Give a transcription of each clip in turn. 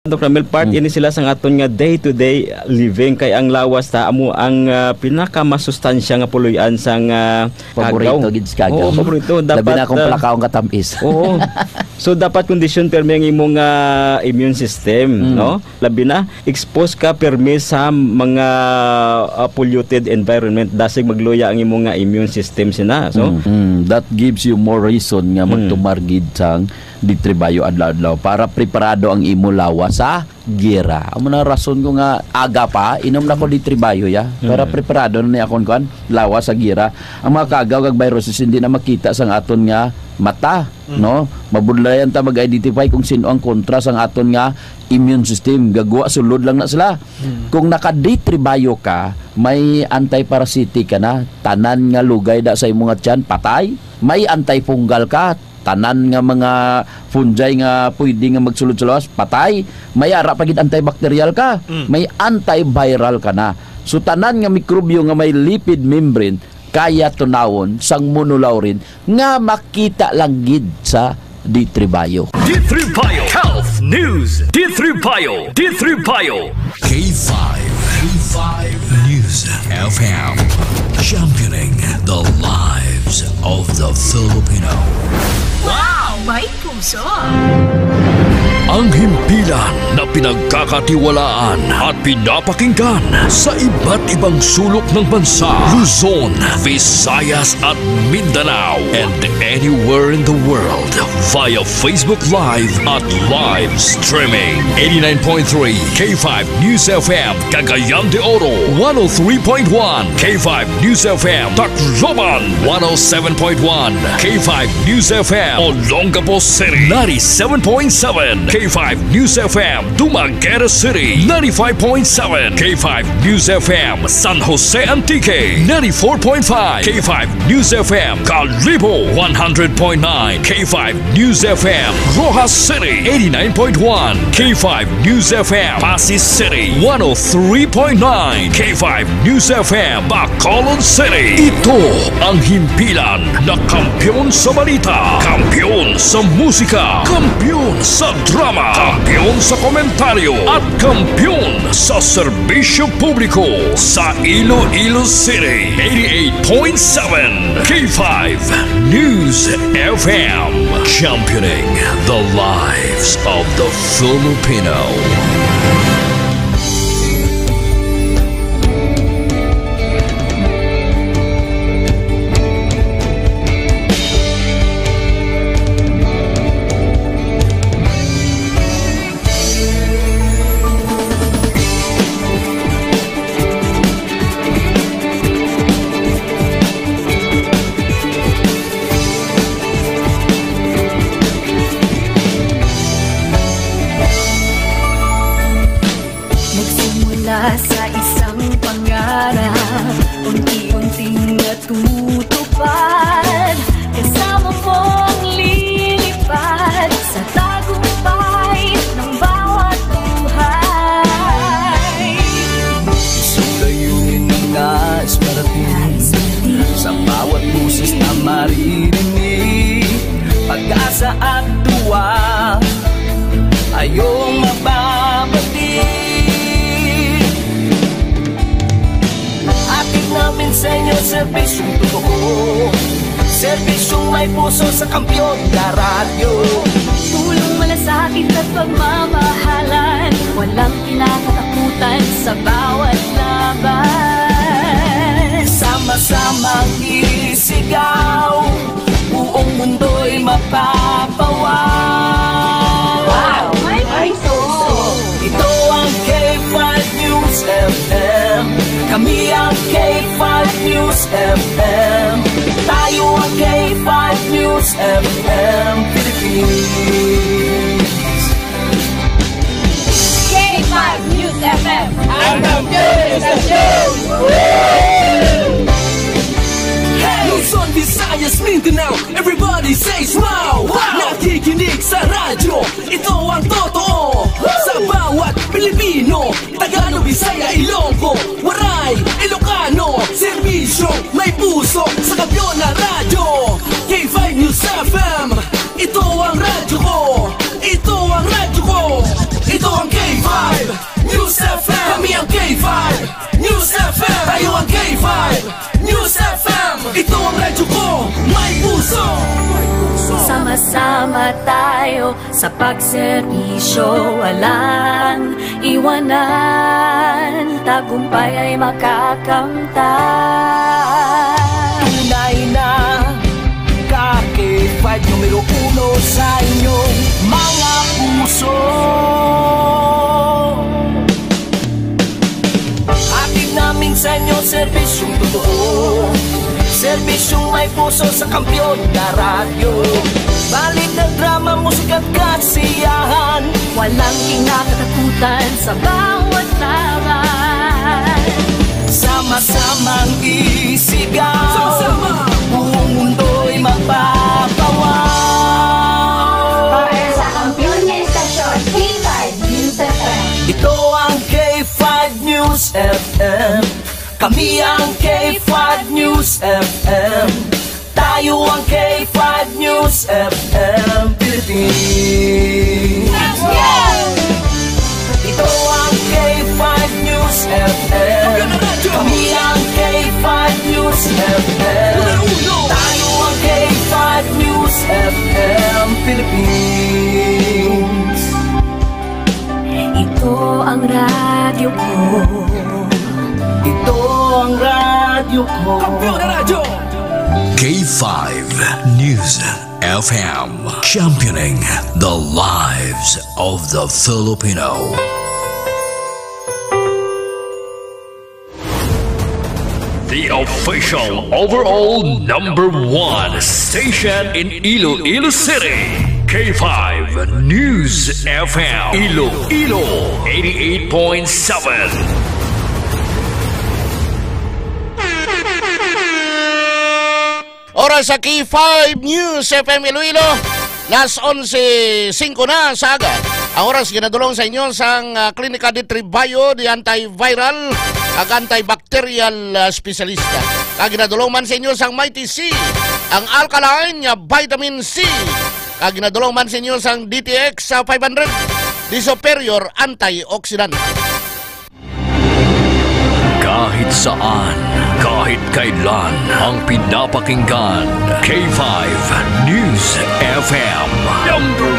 Dr. Ramil, part ini sila sa aton nga day-to-day living kay ang lawas ta amo ang pinakamasustansya nga puloy-an sa paborito gid sa kagaw. Oo, paborito dapat labi na akong palakaw nga tamis. Oo. So dapat kondisyon permi ang imong immune system, no? Labi na expose ka permi sa mga polluted environment dasig magluya ang imong immune system sina. So that gives you more reason nga magtumargid sang ditribayo adlaw-adlaw para preparado ang imo lawas sa gira. Amo na rason ko nga aga pa inom na ko ditribayo ya para preparado na ni akon kuan lawas sa gira. Ang mga kagaw kag viruses hindi na makita sang aton nga mata, no? Mabudlayan ta mag-identify kung sino ang kontra sang aton nga immune system. Gagwa sulod lang na sila. Kung naka-ditribayo ka, may anti-parasitic ka na, tanan nga lugay da sa imong tiyan patay. May antifungal ka, tanan nga mga fungi nga pwede nga magsulod-sulos, patay. May ara pagid antibacterial ka, may antiviral ka na. So tanan nga mikrobyo nga may lipid membrane kaya tunawon sang monolaurin nga makita lang gid sa ditribayo. Ditribayo Health News. Ditribayo K5 News FM, championing the lives of the Filipino. Wow! May puso! Ang himpilan na pinagkakatiwalaan at pinapakinggan sa iba't ibang sulok ng bansa, Luzon, Visayas at Mindanao, and anywhere in the world via Facebook Live at live streaming. 89.3 K5 News FM, Cagayan de Oro, 103.1 K5 News FM, Tacloban, 107.1 K5 News FM, Olongapo City, 97.7 K5 News FM, Dumaguete City, 95.7 K5 News FM, San Jose Antique, 94.5 K5 News FM, Calibo, 100.9 K5 News FM, Rojas City, 89.1 K5 News FM, Pasig City, 103.9 K5 News FM, Bacolod City. Ito ang himpilan na kampyon sa balita, kampyon sa musika, kampyon sa drama, kampyon sa komentaryo at kampyon sa serbisyo publiko sa Iloilo City. 88.7 K5 News FM, championing the lives of the Filipino. Sa isang pangarap, unti-unting natutupad, kasama mong lilipad sa tagumpay ng bawat buhay. Sulayunin ang nais parating sa bawat busis na maririnig, pag-asa at tuwa ayong mababatid. Namin sa inyo serbisyong totoo, serbisyong may puso sa kampyon na radyo. Tulong malasakit at pagmamahalan, walang kinakatakutan sa bawat laban. Sama-samang isigaw, buong mundo'y mapapawaw. Wow! May puso! Ito ang K5 News FM, kami ang K5 News FM, tayo ang K5 News FM Philippines. K5 News FM, ang kampiyon sa show! Luzon, Visayas, Mindanao, everybody say smile! Nakikinig sa radyo, ito ang totoo. Sa bawat Pilipino, Tagalog, Bisaya, Ilonggo, Waray, Ilocano, serbisyo may puso sa kampyon na radyo. K5 News FM, ito ang radyo ko, ito ang radyo ko, ito ang sa pagserbisyo walang iwanan, tagumpay ay makakamtan. Tunay na K5 numero 1 sa inyong mga puso. Hatid namin sa inyo serbisyong totoo, serbisyong may puso sa Kampiyon na radyo. Balik na drama, musika at kasiyahan, Walang kinakatakutan sa bawat laban. sama-samang isigaw, buong mundo'y magpapawaw. Para sa Kampiyon na Estasyon, K5 News FM. Ito ang K5 News FM. Kami ang K5 News FM. Tayo ang K5 News FM Philippines. Ito ang K5 News FM. Kami ang K5 News FM. Tayo ang K5 News FM Philippines. Ito ang radyo ko. Ito ang radyo ko. K5 News FM, championing the lives of the Filipino. The official overall #1 station in Iloilo City. K5 News FM, Iloilo 88.7. Oras sa K5 News FM Iloilo, las 11:05 na sa aga. Ang oras ginadulong sa inyo sang Klinika de Tribayo di antiviral ag antibacterial specialista. Kag ginadulong man sa inyo sang Mighty C, ang alkaline nga vitamin C. Kag ginadulong man sa inyo sang DTX 500, di superior antioxidant. Kahit saan, kahit kailan, ang pinapakinggan. K5 News FM. Number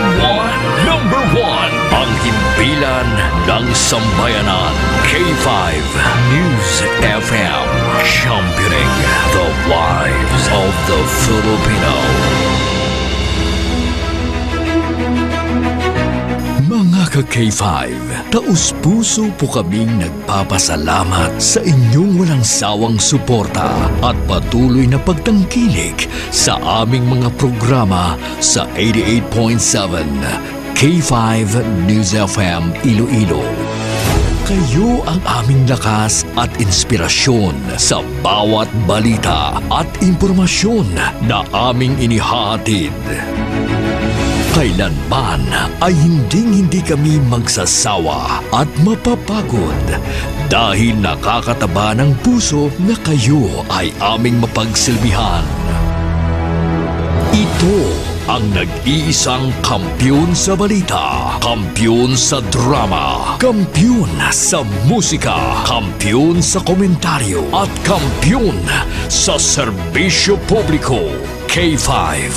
one, ang himpilan ng sambayanan. K5 News FM. Championing the lives of the Filipino. Mga ka-K5, taus-puso po kaming nagpapasalamat sa inyong walang sawang suporta at patuloy na pagtangkilik sa aming mga programa sa 88.7 K5 News FM Iloilo. Kayo ang aming lakas at inspirasyon sa bawat balita at impormasyon na aming inihahatid. Kailanman ay hindi kami magsasawa at mapapagod dahil nakakataba ng puso na kayo ay aming mapagsilbihan. Ito ang nag-iisang kampiyon sa balita, kampiyon sa drama, kampiyon sa musika, kampiyon sa komentaryo, at kampiyon sa serbisyo publiko. K5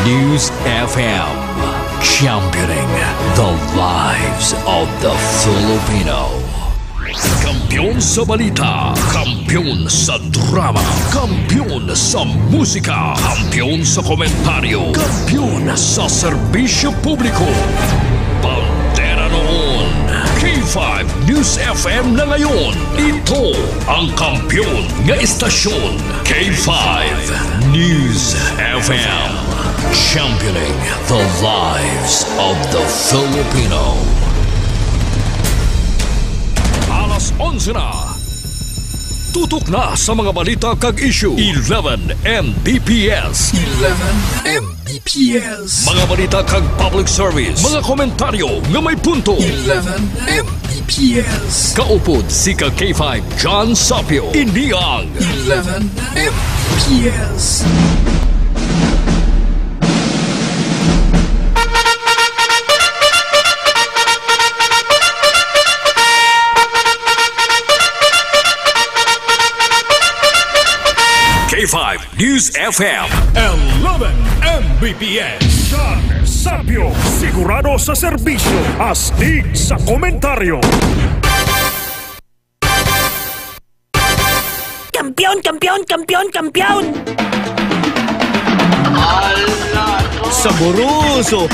News FM, championing the lives of the Filipino. Kampiyon sa balita, kampiyon sa drama, kampiyon sa musika, kampiyon sa komentaryo, kampiyon sa serbisyo publiko. Pantera noon, K5 News FM na ngayon. Ito ang kampiyon nga istasyon. K5 News FM, championing the lives of the Filipino. Alas 11 na. Tutok na sa mga balita kag issue. 11 Mbps. 11 Mbps. Mga balita kag public service. Mga komentaryo nga may punto. 11 Mbps. Kaupod si ka K5 John Sapio. Iniang 11 Mbps. K5 News FM 11 Mbps. Sharp Sabio, sigurado sa serbisyo, astig sa komentaryo. Kampiyon, kampiyon, kampiyon, kampiyon! Saboroso!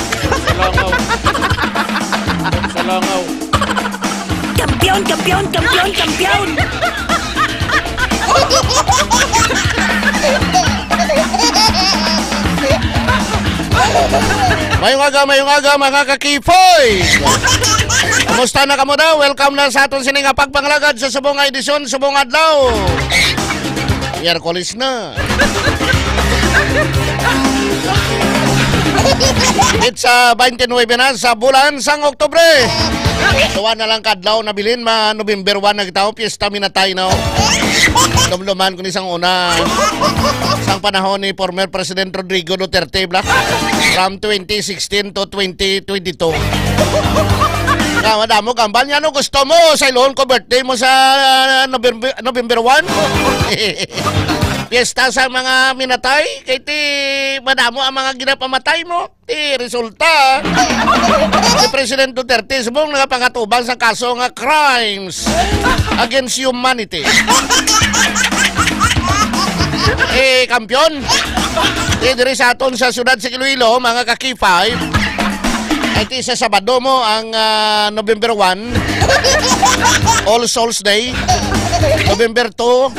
Salangaw. Kampiyon, kampiyon, kampiyon, kampiyon! Mayong aga mga kakipoy. Kumusta na kamo daw? Welcome na sa aton sining pagpanglagad sa subong nga edisyon, subong adlaw. Miyerkules na. It's 29 na sa bulan sang Oktubre. Tuwa na lang kadlaw na bilin November 1 nagtao piyesta minatay na. Lumluman ko ni sang una. Sang panahon ni former President Rodrigo Duterte from 2016 to 2022. Madamo kampanya no gusto mo sa ilon ko birthday mo sa November 1. Piyesta sa mga minatay kay ti madamo ang mga ginapamatay mo. Ti resulta si President Duterte subong nagapangatubang sa kaso nga crimes against humanity. Kampiyon, diri sa aton sa siyudad sa Iloilo, mga kaki-5, ay ti sa Sabado mo ang November 1, All Souls Day, November 2,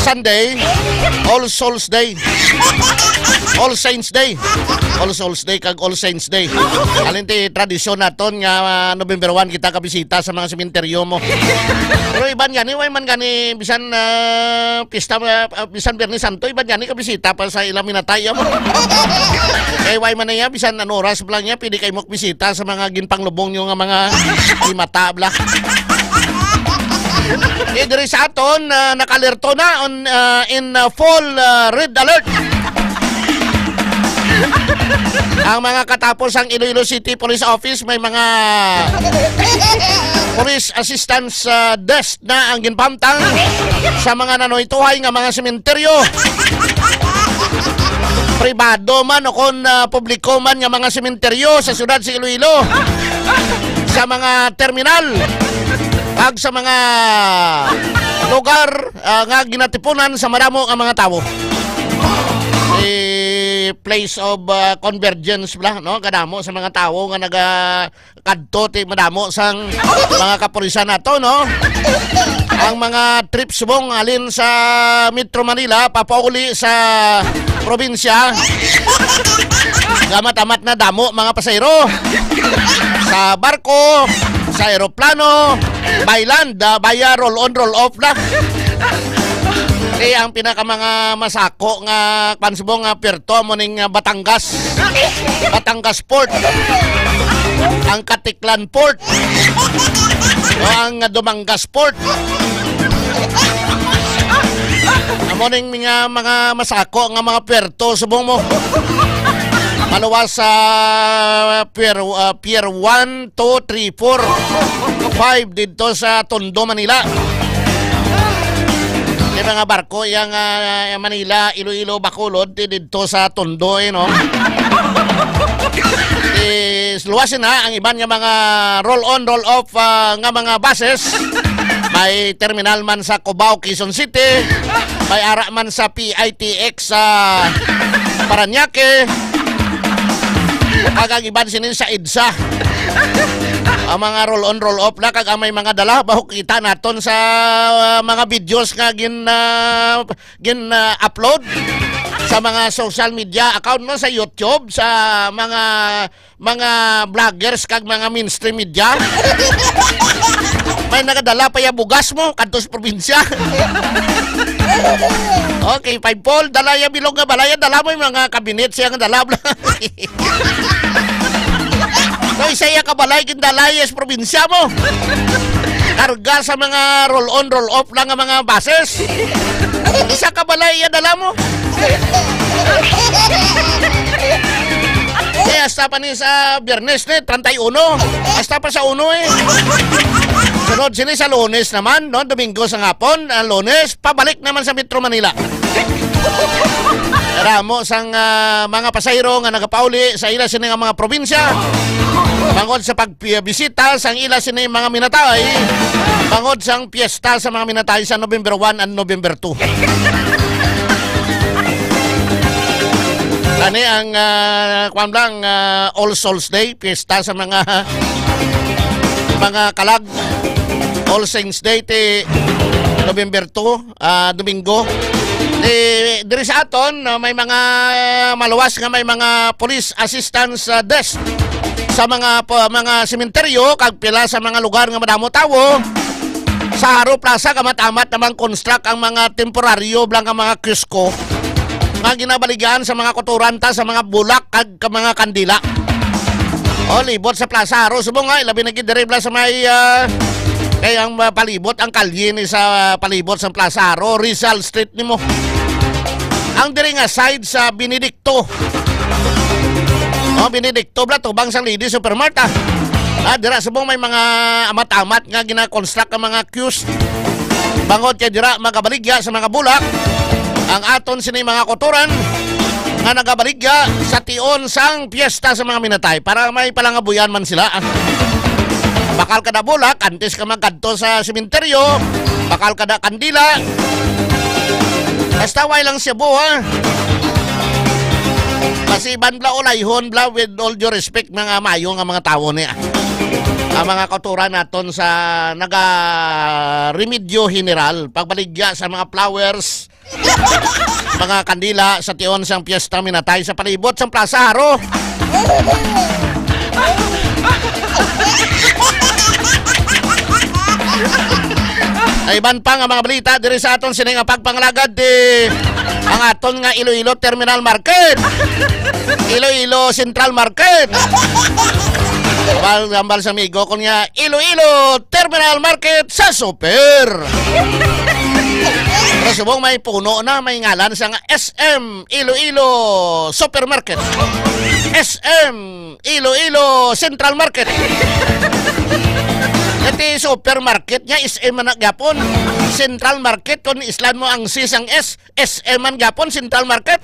Sunday, All Souls Day, All Saints Day, All Souls Day kag All Saints Day. Alin ti tradisyon naton nga November 1 kita kabisita sa mga sementeryo mo. Pero iban gani way man gani bisan pista bisan Biyernes Santo iban gani kabisita pa sa ilang minatay mo. Kay way man niya bisan oras lang niya pili kay mo bisita sa mga ginpanglubong nyo nga mga limata bla. Diri sa aton nakalerto na on in full red alert. Ang mga katapos ang Iloilo City Police Office may mga police assistance desk na ang ginpamtang sa mga nanoytuhay nga mga sementeryo. Pribado man o kon publiko man nga mga sementeryo sa siyudad sa Iloilo, sa mga terminal ag sa mga lugar nga ginatipunan sa madamo ang mga tao. Place of convergence no kadamo sa mga tao nga naga-kadto ti madamo sang mga kapulisan nato no. Ang mga trips subong alin sa Metro Manila papauli sa probinsya gamat-amat na damo mga pasahero sa barko, sa eroplano, by land, via roll on roll off na. Ang pinaka mga masako nga pansubong nga perto mo ning Batangas Port, ang Katiklan Port, o ang Dumangas Port. Amo ning mga masako nga mga perto subong mo. Maluwas sa Pier 1, 2, 3, 4, 5 dito sa Tondo, Manila. Yung mga barko, yung Manila, Iloilo, Bacolod, dito sa Tondo, no? Luwasin na ang iban nga mga roll-on, roll-off nga mga buses. May terminal man sa Cubao, Quezon City. May ara man sa PITX sa Parañaque. Kag ang iban sinin sa EDSA. Ang mga roll-on, roll-off na kag may mga dala bahok kita naton sa mga videos nga gin-upload sa mga social media account mo sa YouTube, sa mga vloggers kag mga mainstream media. May nagadala pa ya bugas mo kadto sa probinsya. Okay, 5 Paul, dala ya bilog nga balaya, dala mo yung mga kabinet siya nga dala. So, isaya kabalay kindalayas probinsya mo. Karga sa mga roll-on, roll-off lang ang mga buses. Isa kabalay yan dala mo. Hasta pa ni sa Biyernes 31. Hasta pa sa 1 eh. Sunod sila sa Lunes naman, no? Domingo sa hapon, Lunes, pabalik naman sa Metro Manila. Ramo sang mga pasahero nga nagapauli sa ila sini nga mga probinsya. Bangod sa pagbisita sang ila sini mga minatay. Bangod sang piyesta sa mga minatay sa November 1 and November 2. Kani ang All Souls Day, piyesta sa mga kalag. All Saints Day ti November 2, Domingo. Diri sa aton may mga maluwas nga may mga police assistance desk sa mga sementeryo kag pila sa mga lugar nga madamo tawo. Sa Haro Plaza kamat-amat namang construct ang mga temporaryo blang ang mga kiosco nga ginabaligan sa mga koturanta sa mga bulak kag mga kandila. O libot sa Plaza Haro subong nga labi na gid diri sa may kay ang palibot ang kalye ni sa palibot sa Plaza Haro, Rizal Street nimo. Ang diri nga side sa Benedicto. Benedicto bla tubang sang Lady Supermart. Dira subong may mga amat-amat nga gina-construct ang mga queues. Bangod kay dira magabaligya sa mga bulak. Ang aton sini mga kotoran nga nagabaligya sa tion sang piyesta sa mga minatay para may palangabuyan man sila. Bakal kada bulak, antes ka magkadto sa sementeryo, bakal kada kandila. Basta way lang siya buha. Kasi banbla ulayhon bla with all due respect mga mayo nga mga tao niya. Ang mga kauturan naton sa naga-remedyo general, pagbaligya sa mga flowers, mga kandila sa tion sang piyesta minatay sa palibot sa Plaza Haro. Iban pa nga mga balita diri sa aton sini nga pagpangalagad ang aton nga Iloilo Terminal Market. Iloilo Central Market. Gambal sa amigo ko niya Iloilo Terminal Market sa Super. Pero subong may puno na may ngalan sa nga SM Iloilo Supermarket. SM Iloilo Central Market. Iti supermarket niya SM man gapon. Central Market kung islan mo ang C sang S, SM man gapon Central Market.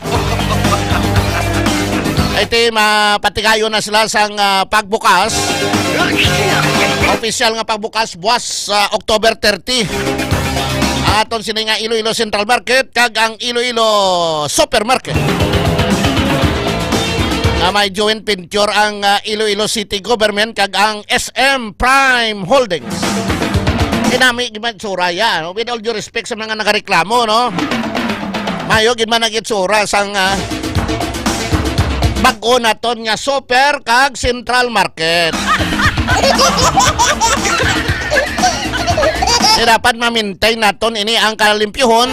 Iti mapatigayo na sila sang pagbukas. Official nga pagbukas buwas sa October 30. Aton sini nga Iloilo Central Market kag ang Iloilo Supermarket. May joint venture ang Iloilo City Government kag ang SM Prime Holdings. Inami gid sura ya, no? With all due respect sa mga nagareklamo, no? Mayo gid man nagitsura sang bag-o naton nga Super kag Central Market. Dapat ma-maintain naton ini ang kalimpyuhon,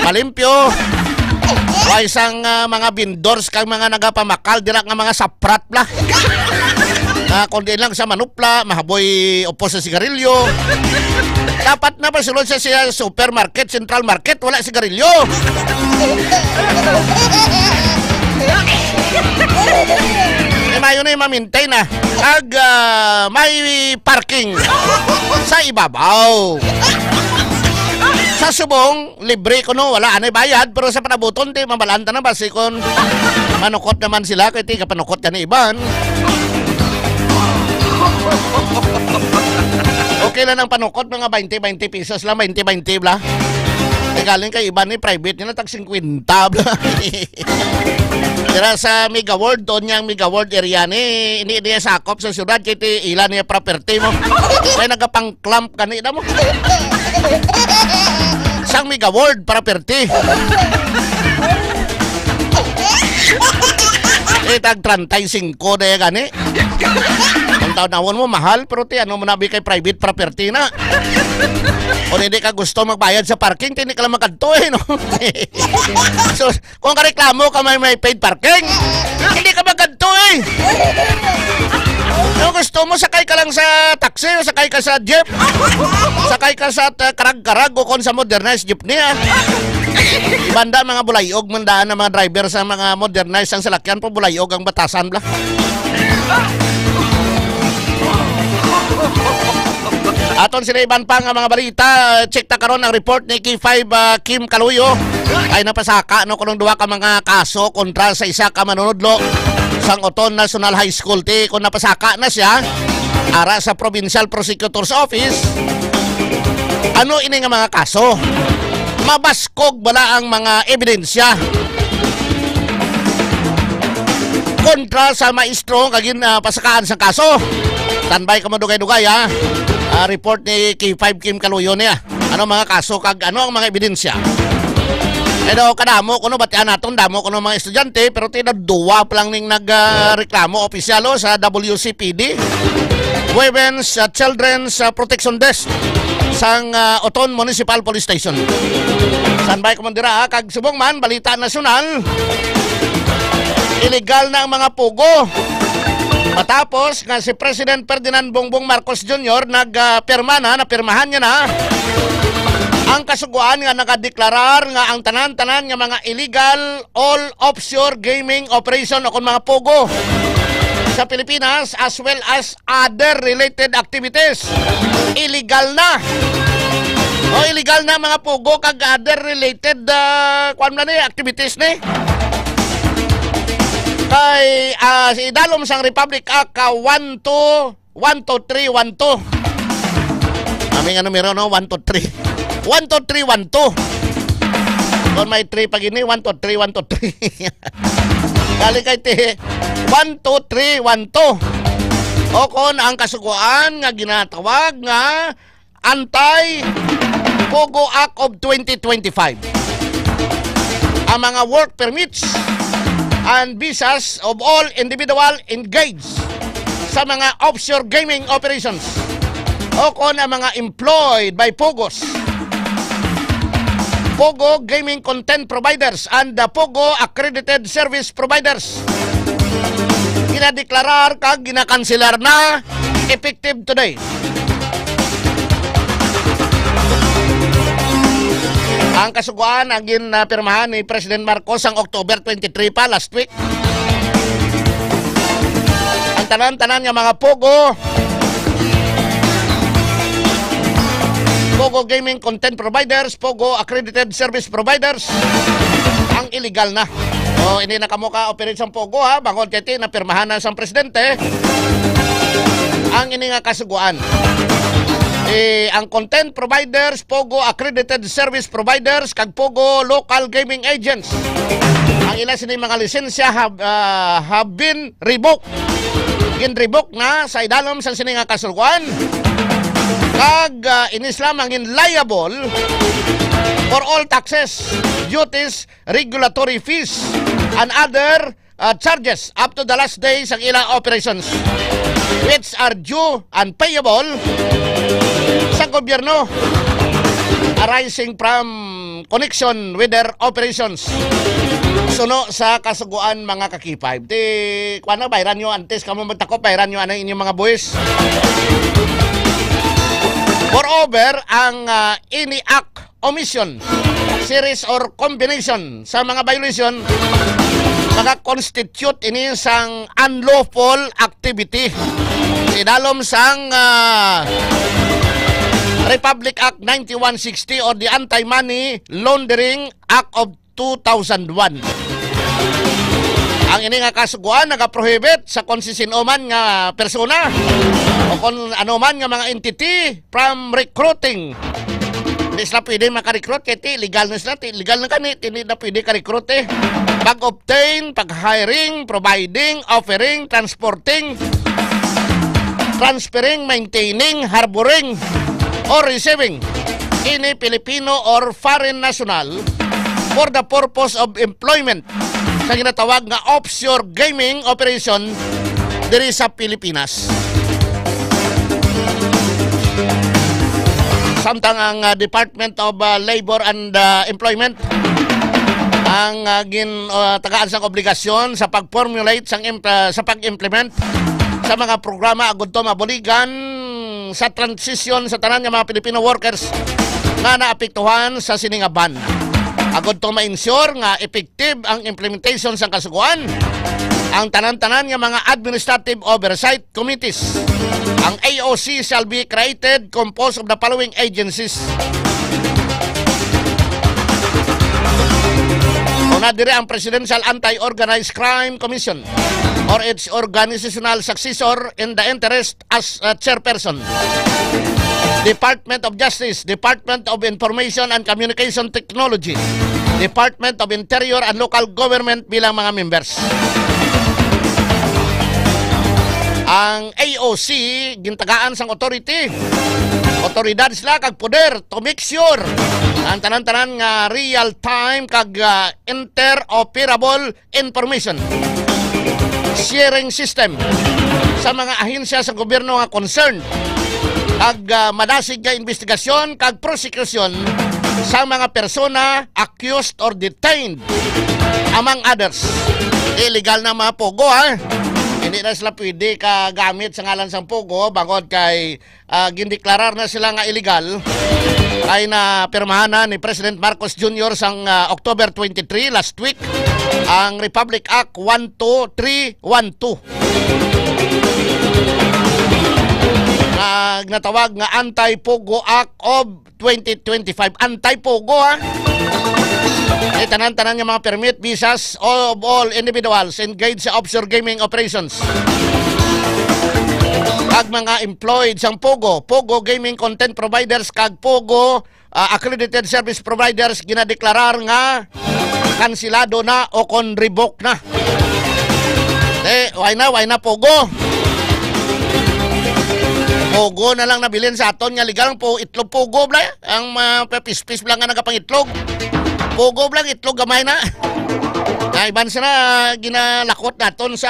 malimpyo. Way isang mga vendors kang mga nagapamakal dira nga mga saprat la. Kundi lang sa manupla, mahaboy upos sa sigarilyo. Dapat na pasulod sa siya supermarket, Central Market, wala sigarilyo. Mayo na yung ma-maintain na. Kag may parking sa ibabaw. Sa subong, libre ko no, wala anay bayad, pero sa panabuton, mabalanta na basi kung manukot naman sila, kaya di ka panukot ka na iban. Okay lang ang panukot, mga 20 pesos lang, 20 bla. Galing kay iban ni private nila, tag 50 bla. Dira sa Mega World, doon niyang Mega World area ni, hindi niya sakop sa syudad, kaya ilan niya property mo. Kaya nagapang-clamp ka na mo. Sang Mega World property. Tag 35 na yan gani. Ang taon-taon mo mahal, pero ano mo nabi kay private property na. Kung hindi ka gusto magbayad sa parking, hindi ka lang magkanto no? So, kung kareklamo ka may paid parking, hindi ka magkanto Kung gusto mo, sakay ka lang sa taxi o sakay ka sa jeep. Sakay ka sa karag-karag o kung sa modernized jeep niya. Ibanda mga bulayog, mandaan ng mga driver sa mga modernized ang salakyan po, bulayog ang batasan bla. Aton sila iban pa nga mga balita, check ta karon ang report ni K5 Kim Kaluyo ay napasaka no kunong duha ka mga kaso kontra sa isa ka manunudlo sang Oton National High School. Ti kung napasaka na siya ara sa Provincial Prosecutor's Office. Ano ini nga mga kaso? Mabaskog bala ang mga ebidensya kontra sa maestro kagin pasakaan sa kaso. Standby ka mo dugay-dugay ha. Report ni K5 Kim Kaluyo niya. Ano mga kaso kag ano ang mga ebidensya? Pero kadamo kuno batian naton damo kuno mga estudyante pero duwa pa lang ning nagreklamo opisyalo sa WCPD Women's Children's Protection Desk sang Oton Municipal Police Station. Standby ko man dira kag subong man balita nasyonal. Illegal na ang mga pugo. Matapos nga si President Ferdinand Bongbong Marcos Jr. napirmahan niya na ang kasuguan nga nakadeklarar nga ang tanan-tanan nga mga illegal all offshore gaming operation o mga pugo sa Pilipinas as well as other related activities. Illegal na. O illegal na mga pugo kag other related activities ni. Kay si Dalom sang Republic Act 12312. Aming numero no 123. 12312. Doon may 3 pag ini 123. Kali kay ti 12312. O kon ang kasuguan nga ginatawag nga Anti-Pogo Act of 2025. Ang mga work permits and visas of all individual engaged sa mga offshore gaming operations o kon ang mga employed by Pogos, Pogo Gaming Content Providers and the Pogo Accredited Service Providers. Ginadeklarar kag ginakanselar na effective today. Ang kasuguan ang ginapirmahan ni President Marcos ang October 23 pa last week. Ang tanan-tanan nga mga Pogo Gaming Content Providers, Pogo Accredited Service Providers, ang illegal na. O hindi na kamo ka operate sa Pogo ha, bangod kiti na pirmahan na sa presidente. Ang ini nga kasuguan. Ang content providers, Pogo Accredited Service Providers, kag Pogo Local Gaming Agents. Ang ila sini mga lisensya have been revoked. Gin-revoke na sa idalom sa sini nga kasuguan. Kag inislam ang liable for all taxes, duties, regulatory fees, and other charges up to the last days ng ilang operations which are due and payable sa gobyerno arising from connection with their operations. Suno sa kasuguan mga kakipay. Di, kuano, bayran nyo antes kamo magtakop, bayran nyo anong inyong mga buwis. Moreover, ang any act, omission, series or combination sa mga violation maka-constitute ini sang unlawful activity. Sinalom sang Republic Act 9160 or the Anti-Money Laundering Act of 2001. Ang ini nga kasuguan nagaprohibit sa konsisinoman nga persona o kung anuman nga mga entity from recruiting. Hindi sila pwede makarecruit kaya legal na sila, legal na kanit, hindi na pwede ka-recruit pag-obtain, pag-hiring, providing, offering, transporting, transferring, maintaining, harboring, or receiving any Filipino or foreign national for the purpose of employment sa ginatawag nga offshore gaming operation diri sa Pilipinas. Samtang ang Department of Labor and Employment ang tagaan sang obligasyon sa pag-formulate sa pag-implement sa mga programa agud to mabuligan sa transition sa tanan nga mga Filipino workers nga naapektuhan sa sininga ban. Agud to ma-ensure nga effective ang implementation sa kasuguan. Ang tanan-tanan nga mga administrative oversight committees Ang AOC shall be created composed of the following agencies. Una dire ang Presidential Anti-Organized Crime Commission or its organizational successor in the interest as chairperson. Department of Justice, Department of Information and Communication Technology, Department of Interior and Local Government bilang mga members. Ang AOC gintagaan sang authority. Otoridad sila kag poder to make sure ang tanan-tanan nga real time kag interoperable information sharing system sa mga ahensya sa gobyerno nga concerned kag madasig nga investigasyon kag prosecution sa mga persona accused or detained among others. Illegal na mga pogo ha. Hindi na sila pwede kagamit sa ngalan sang pogo bangod kay gindeklarar na sila nga illegal ay na pirmahan na ni President Marcos Jr. sang October 23 last week ang Republic Act 12312 na natawag nga Anti-Pogo Act of 2025. Anti-Pogo ha. Tanan-tanan nga mga permit, visas of all individuals engaged sa offshore gaming operations. Kag mga employed sang Pogo, Pogo gaming content providers kag Pogo accredited service providers ginadeklarar nga kansilado na o kon revoke na. Why na Pogo? Pogo na lang nabilin sa aton nga legal po itlog Pogo bla ang pepis-pis lang nga nagapangitlog. Pogo lang itlog gamay na. Iban sila ginalakot naton sa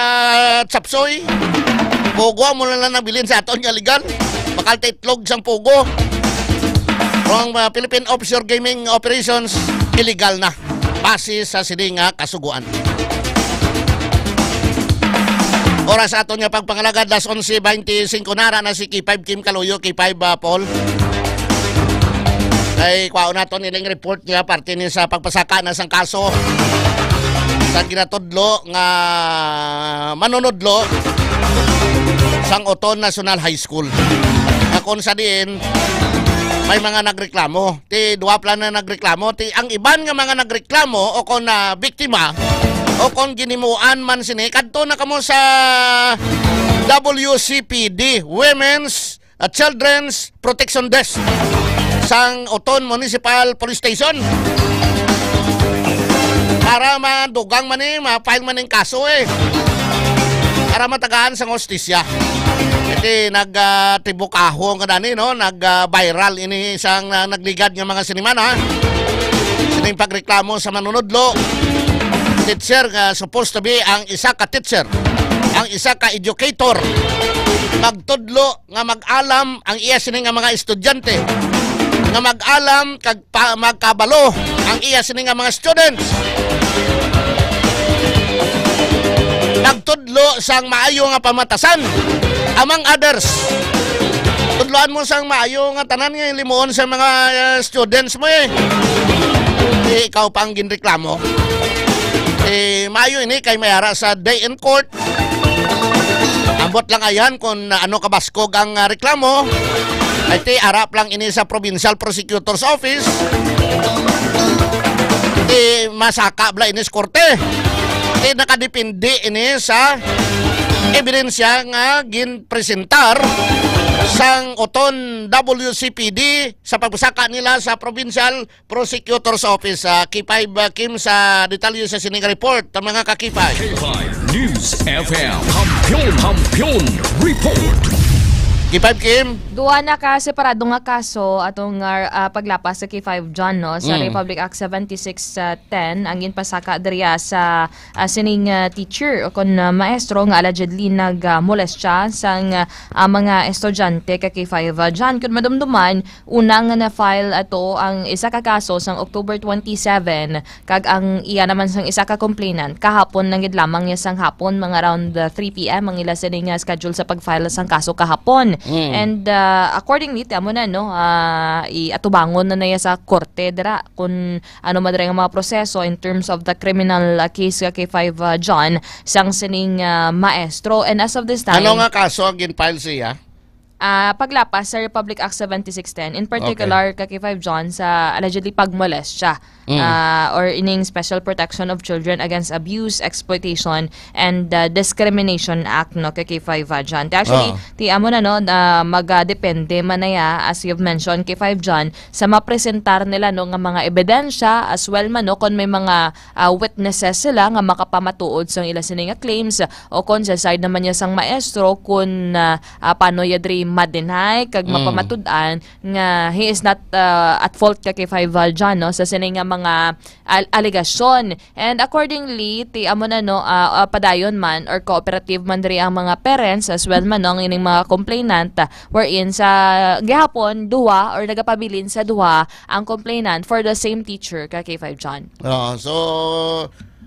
Chapsoy. Pogo mo lang nabilin sa aton nga legal. Bakal ta itlog sang Pogo. Ang Philippine Offshore Gaming Operations illegal na base sa sining nga kasuguan. Oras aton nga pagpangalagad 11:25 nara na si K5 Kim Kaluyo, K5 Paul. Ay kwao naton ining report niya parte ni sa pagpasaka na sang kaso sa ginatudlo nga manunodlo sang Oton National High School. Akon sa diin may mga nagreklamo. Ti duwa plan na nagreklamo. Ti ang iban nga mga nagreklamo o kon na biktima o kon ginimuan man sini kadto na kamo sa WCPD, Women's Children's Protection Desk sang Oton Municipal Police Station para madugang man ma-file man yung kaso para matagaan sang hostisya. Iti nag-tibukaho nga dani no, nag-viral ini sang nagligad nga mga siniman ha. Sining pagreklamo sa manunodlo. Teacher supposed to be ang isa ka teacher, ang isa ka educator. Magtudlo nga mag-alam ang iya sining nga mga estudyante. Nga mag-alam kag magkabalo ang iya sining nga mga students. Nagtudlo sang maayo nga pamatasan among others. Tudloan mo sang maayo nga tanan nga limuon sa mga students mo ikaw pang ginreklamo. Maayo ini kay mayara sa day in court. Ambot lang ayan kung ano kabaskog ang reklamo. Ay arap lang ini sa Provincial Prosecutor's Office. Masaka bla ini sa korte. Nakadepende ini sa ebidensya nga ginpresentar sang Oton WCPD sa pagbasaka nila sa Provincial Prosecutor's Office. K5 Kim sa detalye sa sining report ng mga ka-K5. K5 News FM Kampiyon Report. K5 Kim. Duwa na ka separado nga kaso atong paglapas sa K5 John no sa Republic Act 7610 ang ginpasaka diriya sa sining teacher o kon maestro nga allegedly nagmolestya sang mga estudyante ka K5 John. Kun madumduman unang na file ato ang isa ka kaso sang October 27 kag ang iya naman sang isa ka complainant kahapon nang gid lamang niya sang hapon mga around 3 PM ang ila sining schedule sa pagfile sang kaso kahapon. And accordingly tamo na no iatubangon na naya sa korte dira kung ano madre nga mga proseso in terms of the criminal case kay 5 John sang sining maestro. And as of this time ano nga kaso ang ginfile siya? paglapas sa Republic Act 7610, in particular kay 5 John sa allegedly pagmolest siya or ining Special Protection of Children Against Abuse, Exploitation, and Discrimination Act no kay 5 John. Actually, ti amo na no magdepende manaya as you've mentioned kay 5 John sa mapresentar nila no nga mga ebidensya as well man no kon may mga witnesses sila nga makapamatuod sa ila sini nga claims o kon sa side naman niya sang maestro kun paano yadri madinay kag mapamatud-an nga he is not at fault kay 5 John no sa sini nga mga allegation. And accordingly ti amo na no padayon man or cooperative man diri ang mga parents as well man no ang ining mga complainant wherein sa gihapon duha or nagapabilin sa duha ang complainant for the same teacher kay 5 John. So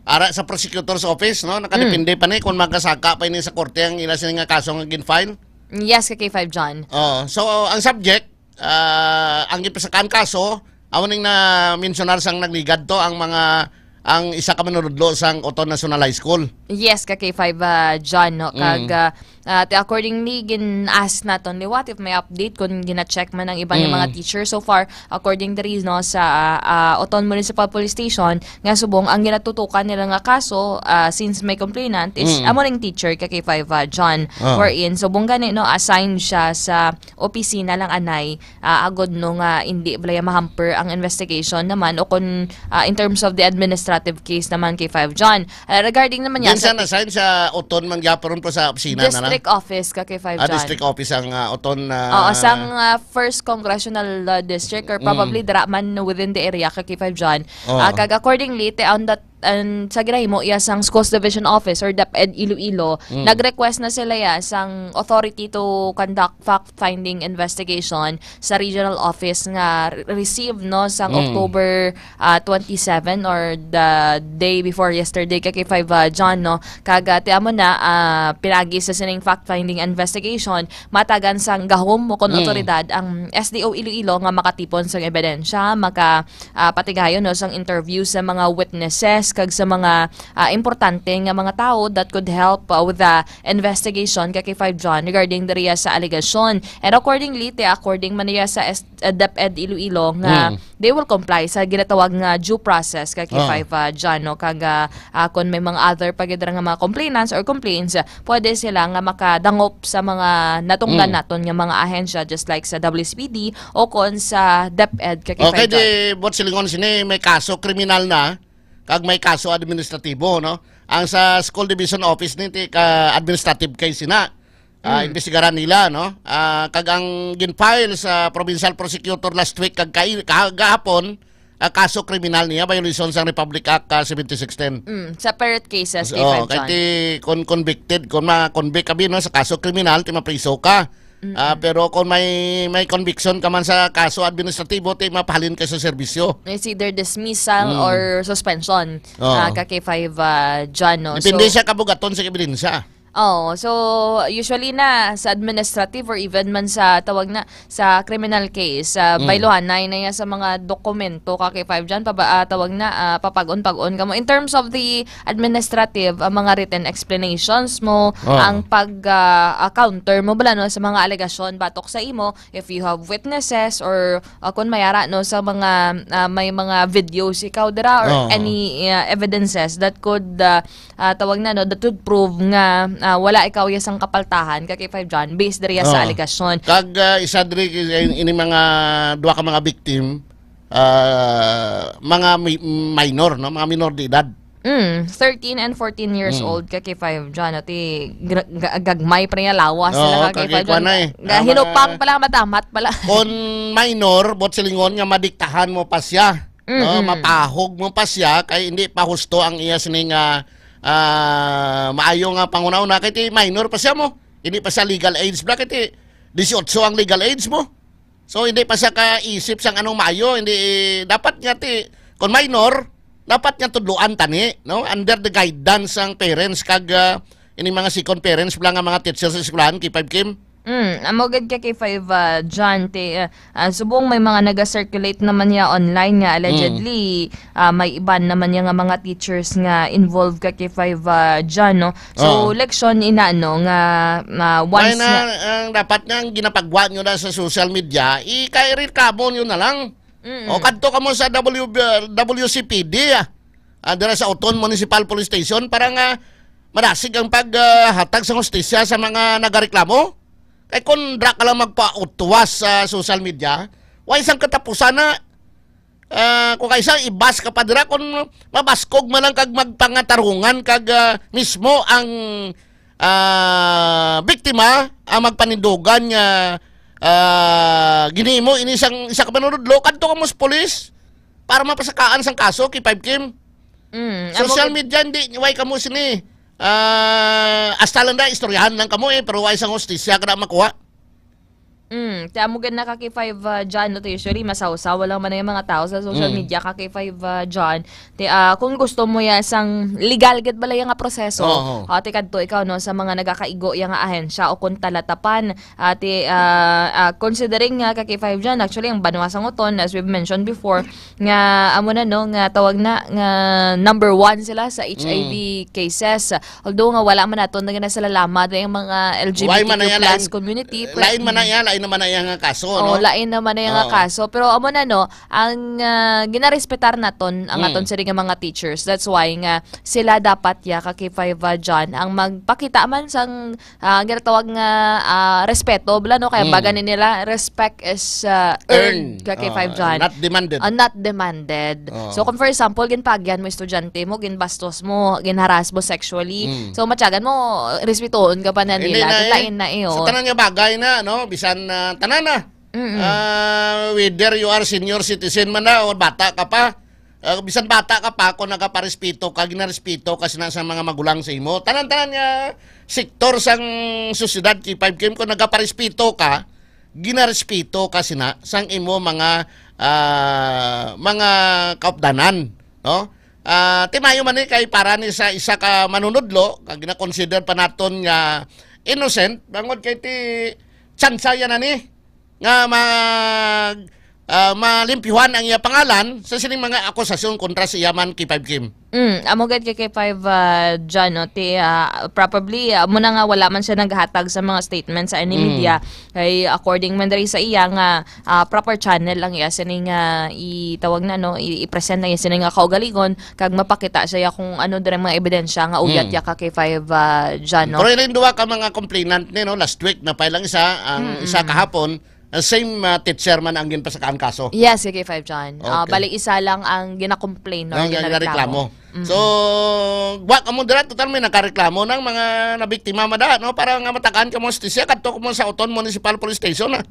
ara sa prosecutor's office no nakadepende pa ni kung magkasaka pa ini sa korte ang ila sini nga kaso nga gin-file. Yes, kay 5 John. So ang subject, ang gipasakan kaso, awaning na mensionar sang nagligad to ang isa ka manunudlo sang Oton National High School. Yes, kay 5 John no kag accordingly gin-ask naton ni what if may update kung gina-check man ang ibang mga teacher so far according the reason no, sa Oton Municipal Police Station nga subong ang ginatutukan nila nga kaso since may complainant is amo ring teacher kay 5 John wherein subong gani no assign siya sa opisina lang anay agod no nga hindi balaya mahamper ang investigation naman o kun in terms of the administrative case naman kay 5 John regarding naman yan sa assign sa Oton man gyaparon po sa opisina na District Office kay 5 John. District Office ang Oton sang first congressional district or probably man within the area kay 5 John. Kag accordingly on that sa ginahimo iya sang Schools Division Office or DepEd Iloilo nag-request na sila ya sang authority to conduct fact-finding investigation sa regional office nga received no sang October 27 or the day before yesterday kay 5 John no kaga ti amo na pinagi sa sining fact-finding investigation matagan sang gahom mo kon otoridad ang SDO Iloilo nga makatipon sang ebidensya patigayon no sang interview sa mga witnesses kag sa mga importante nga mga tao that could help with the investigation kay 5 John regarding diriya sa allegation. And accordingly, according man niya sa DepEd Iloilo nga they will comply sa ginatawag nga due process kay 5 John no kag kun may mga other pagidra nga mga complainants or complaints pwede sila nga makadangop sa mga natunggan naton nga mga ahensya just like sa WSPD o kon sa DepEd kay 5 John. Okay, di bot silingon sini may kaso kriminal na kag may kaso administratibo no ang sa School Division Office ni ka administrative case na investigaran nila no kag ang gin-file sa Provincial Prosecutor last week kag kahapon kaso kriminal niya violation sa Republic Act 7610 separate cases kay 5 John kay kon convicted kon ma-convict kabi no sa kaso kriminal ti mapriso ka. Pero kung may conviction ka man sa kaso administratibo, mapahalin ka sa serbisyo. It's either dismissal or suspension kay 5 John. No? Depende siya kabugaton sa ebidensya. So usually na sa administrative or even man sa tawag na sa criminal case, baylohan na niya sa mga dokumento kay 5 John tawag na papag-on ka mo. In terms of the administrative, mga written explanations mo, ang pag-counter mo bala no sa mga alegasyon batok sa imo if you have witnesses or kung mayara no sa mga may mga videos ikaw dira or any evidences that could tawag na no that would prove nga wala ikaw yasang kapaltahan kay 5 John based diriya sa allegation. Kag isa diri ini mga duha ka mga victim mga minor no, mga minor de edad. 13 and 14 years old kay 5 John ati gagmay pa niya lawas sila kay 5 John. Hinupang pala matamat pala. Kon minor bot silingon nga madiktahan mo pa siya. No, mapahog mo pa siya kay hindi pa husto ang iya sining maayo nga pangunauna kay ti minor pa siya mo. Hindi pa siya legal age bla kay ti 18 ang legal age mo. So hindi pa siya kaisip sang anong maayo, hindi dapat nga ti kon minor dapat nga tudloan tani no under the guidance sang parents kag ini mga second parents bla nga mga teachers sa eskwelahan kay 5 Kim. Amo gid kay 5 John subong may mga naga-circulate naman niya online nga allegedly may iban naman niya nga mga teachers nga involved kay 5 John no. So leksyon ina no nga once na ang dapat nang ginapagwa nyo na sa social media, i-reklamo nyo na lang. O kadto ka mo sa WCPD dira sa Oton Municipal Police Station para nga madasig ang paghatag sa hustisya sa mga nagareklamo. Kay kung dra ka lang magpautwas sa social media, wala isang katapusan na kung kaisa ibas ka pa dira kung mabaskog man lang kag magpangatarungan kag mismo ang biktima ang magpanindugan nga ginimo ini isa ka manunudlo kadto ka mo sa pulis para mapasakaan sang kaso kay 5 Kim. Social media hindi way kamo sini. Hasta lang na istoryahan lang kamo pero wala isang hustisya ka na makuha. Kaya mo gan na kaki 5 John no, usually masawsaw lang man yung mga tao sa social media kaki 5 John. Kung gusto mo ya sang legal gid bala nga proseso, kadto ikaw no sa mga nagakaigo yang ahensya o kung talatapan considering nga kaki 5 John actually ang banwasang uton as we've mentioned before nga amo na no nga tawag na nga number 1 sila sa HIV cases. Although nga wala man naton nga sila lamad yung mga LGBTQ+ community. Lain man na yan, lain naman na yung kaso, no? Lain naman na yung kaso. Pero amo na no, ang ginarespetar naton ang aton sa nga mga teachers. That's why nga sila dapat ya kaki 5 John ang magpakita man sang ginatawag nga respeto bla no kaya bagan nila respect is earned kaki 5 John. Not demanded. Not demanded. So kung for example ginpagyan mo estudyante mo, ginbastos mo, ginharas mo sexually. So matyagan mo respetoon ka pa na nila. Lain na iyo. Sa tanan nga bagay na no, bisan tanan na. Whether you are senior citizen man na o bata ka pa, bisan bata ka pa kung nagaparespeto ka, ginarespeto ka sa mga magulang sa imo. Tanan-tanan nga sektor sang susyedad kay 5 Kim kung nagaparespeto ka, ginarespeto ka sang imo mga kaupdanan, no? Timayo man ni kay para ni sa isa ka manunudlo, kag gina-consider pa naton nga innocent, bangod kay ti tsansa yan na ni nga malimpyuhan ang iya pangalan sa sining mga akusasyon kontra sa iyaman kay 5 Kim. Amogad kay 5 John no, probably muna nga wala man siya naghatag sa mga statements sa any media kay according man diri sa iya nga proper channel lang iya sining itawag na no i-present na iya sining nga kaugaligon kag mapakita siya kung ano diri mga ebidensya nga uyat ya kay 5 John no. Pero rin duwa ka mga complainant ni no last week na pa lang isa ang isa kahapon. Same teacher man ang ginpasakaan kaso. Yes, kay 5 John. Okay. Bali isa lang ang gina-complain or gina-reklamo. So, wa ka mo dira total may nakareklamo ng mga nabiktima mada no para nga matakaan ka mo hustisya kadto mo sa Oton Municipal Police Station na.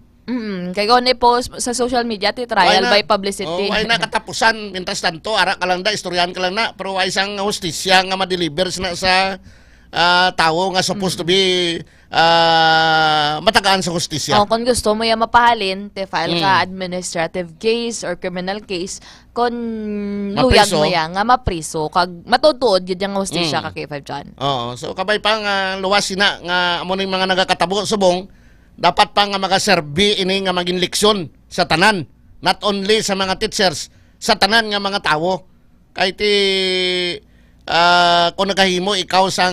Kay ko ni post sa social media ti trial by publicity. Why na katapusan mintas tanto ara ka lang da istoryahan ka lang na pero why isang hustisya nga ma-deliver sa tao nga supposed to be matagaan sa hustisya. Kung gusto mo yung mapahalin, file ka administrative case or criminal case, kung luyag mo yan, nga mapriso, kag matutuod yun yung hustisya ka kay 5 John. So kabay pa nga luwas sina nga amo ning mga nagakatabo subong, dapat pa nga magaserbi ini nga maging leksyon sa tanan, not only sa mga teachers, sa tanan nga mga tao. Kay ti kung nagahimo ikaw sang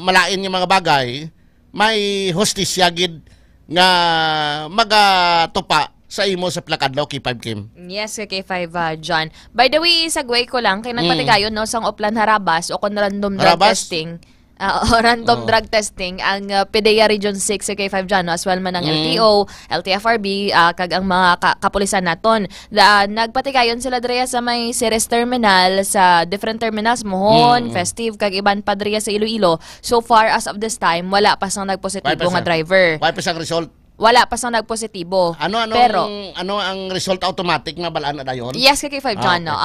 malain yung mga bagay, may hustisya gid nga magatupa sa imo sa plakadlaw kay 5 Kim. Yes, kay 5 John. By the way, sagway ko lang kay nagpatigayon no sang Oplan Harabas o kon random drug testing. Random drug testing ang PDEA Region 6 kay 5 John no, as well man ang LTO, LTFRB kag ang mga kapulisan naton. Nagpatigayon sila diri sa may Ceres Terminal sa different terminals mohon, Festive kag iban pa diri sa Iloilo. So far as of this time wala pa sang nagpositibo nga driver. Wala pa sang result. Wala pa sang nagpositibo. Pero ang result automatic na balaan na dayon? Yes, kay 5 John no.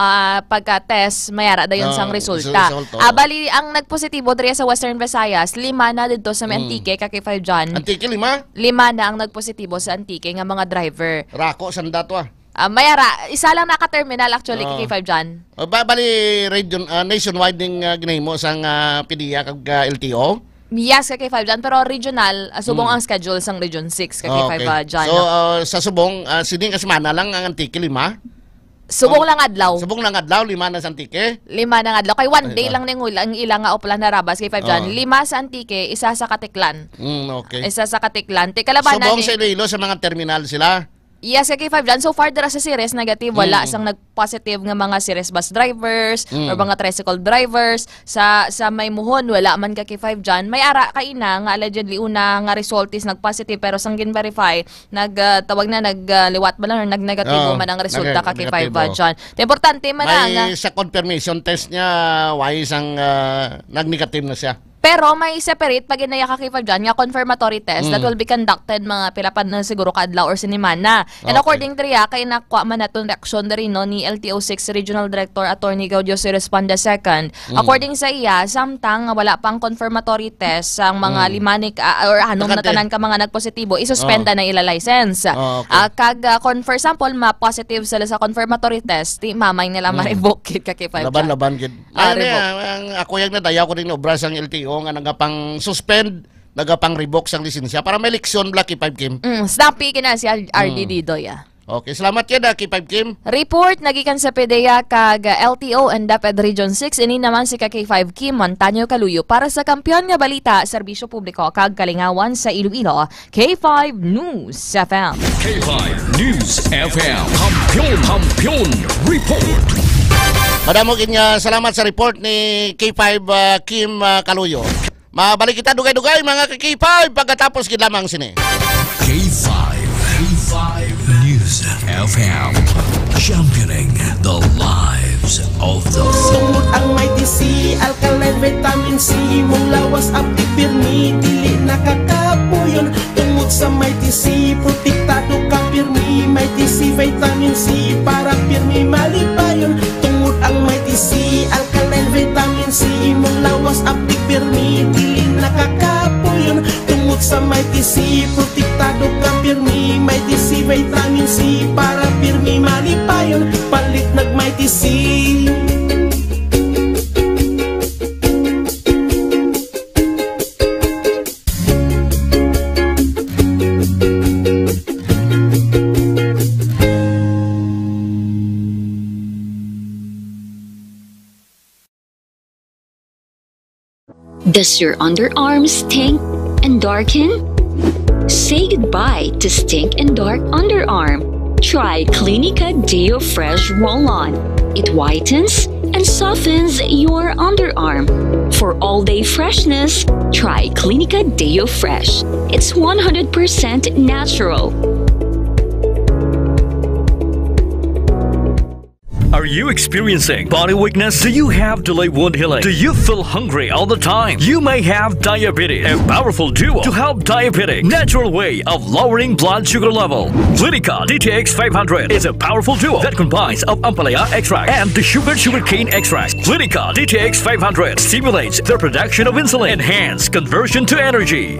Pagka-test mayara dayon sang resulta. Bali ang nagpositibo diri sa Western Visayas, 5 na didto sa Antique kay 5 John. Antique 5? 5 na ang nagpositibo sa Antique nga mga driver. Rako sanda to mayara, isa lang naka-terminal actually kay 5 John. Bali region nationwide ding ginahimo sang PDEA kag LTO. Yes, ka K5 dyan. Pero regional, subong ang schedule sang Region 6 ka K5 dyan. So, sa subong, sining kasimana lang ang antike 5? Subong lang adlaw. Subong lang adlaw, 5 na sa antike? 5 ng adlaw. Kay one day lang ning ang ilang nga oplan na rabas K5 dyan. 5 sa Antique, isa sa Katiklan. Okay. Isa sa Katiklan. Kalabanan Subong sa Iloilo sa mga terminal sila? Yes, kay K5 dyan. So far, dara sa series, negative. Wala sang nag-positive nga mga series bus drivers or mga tricycle drivers. Sa may muhon, wala man ka K5 dyan. May ara kaina nga allegedly una nga result is nag-positive pero sang gin-verify, tawag na nagliwat ba lang or nag-negatibo man ang resulta ka K5 dyan. Importante man nga. May sa confirmation test niya, why isang nag-negative na siya? Pero may separate pag inaya ka K5 dyan, nga confirmatory test that will be conducted mga pilapan na siguro kadlaw or sinimana. And according to Ria, kay nakuha man natong reaksyon na rin no, ni LTO6 Regional Director Attorney Gaudio C. Responda II. According sa iya, samtang wala pang confirmatory test ang mga limanik or anong natanan ka mga nagpositibo, isuspenda na ila license. For example, ma-positive sila sa confirmatory test, mamay nila ma-revoke ka K5 dyan. Laban-laban gid. Ako yung nadayaw ko rin obra sang LTO nga nagapang suspend, nagapang revoke sang lisensya para may leksyon Blacky 5 Kim. Snappy kina si RDD Doya. Okay, salamat yan Ki 5 Kim. Report nagikan sa PDEA kag LTO and DepEd Region 6 ini naman si K5 Kim Montaño Caluyo para sa kampiyon nga balita, serbisyo publiko kag kalingawan sa Iloilo. K5 News FM. K5 News FM. Kampiyon Report. Madamo kinya salamat sa report ni K5 Kim Caluyo. Mabalik kita dugay-dugay mga K5 pagkatapos gid lamang sini. K5 News FM. Championing the lives of the Tungod ang may TC, alkaline vitamin C, mong lawas aptik pirmi, dili nakakapuyon. Tungod sa may TC, protektado ka pirmi, may TC vitamin C para pirmi malipayon. Tungod ang may TC, alkaline vitamin C, mong lawas aptik pirmi, dili nakakapuyon. Tungod sa may TC, protektado ka pirmi, may TC vitamin C para pirmi malipayon. Palit nag may TC. Does your underarms stink and darken? Say goodbye to stink and dark underarm. Try Clinica Deo Fresh Roll-On. It whitens and softens your underarm. For all-day freshness, try Clinica Deo Fresh. It's 100% natural. Are you experiencing body weakness? Do you have delayed wound healing? Do you feel hungry all the time? You may have diabetes. A powerful duo to help diabetic. Natural way of lowering blood sugar level. Clinica DTX 500 is a powerful duo that combines of Ampalaya extract and the sugarcane extract. Clinica DTX 500 stimulates the production of insulin, enhance conversion to energy.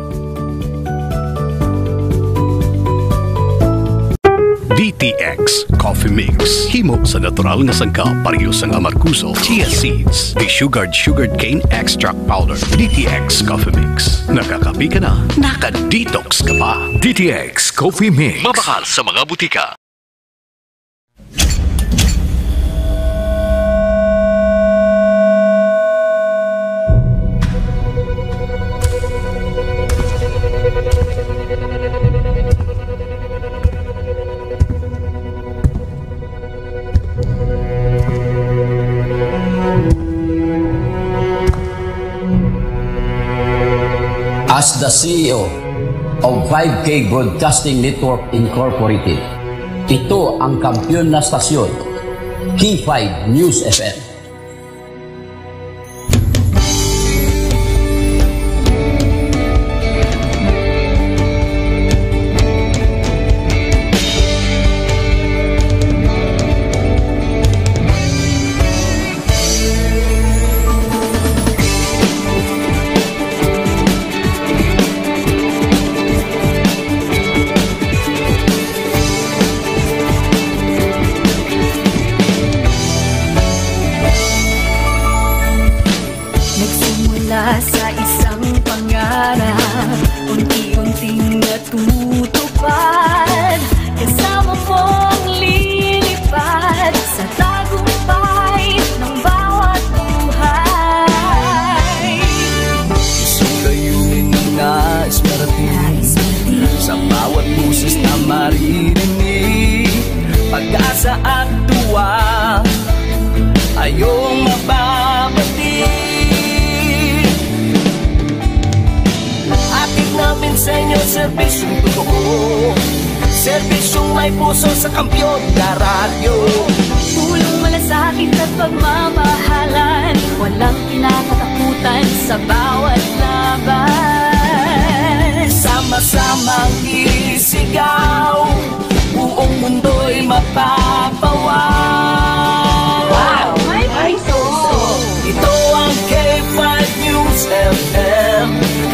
DTX Coffee Mix. Himo sa natural nga sangka pareho sang amarkuso, chia seeds, sugared cane extract powder. DTX Coffee Mix. Nakakapi ka na, naka-detox ka pa. DTX Coffee Mix. Mabakal sa mga butika. As the CEO of 5K Broadcasting Network Incorporated, ito ang kampiyon na stasyon, K5 News FM. Serbisyong may puso sa kampyon na radyo. Pulong malasakit at pagmamahalan, walang kinakatakutan sa bawat laban. Sama-samang isigaw, buong mundo'y mapapawaw. Wow! May puso! Ito ang K5 News FM.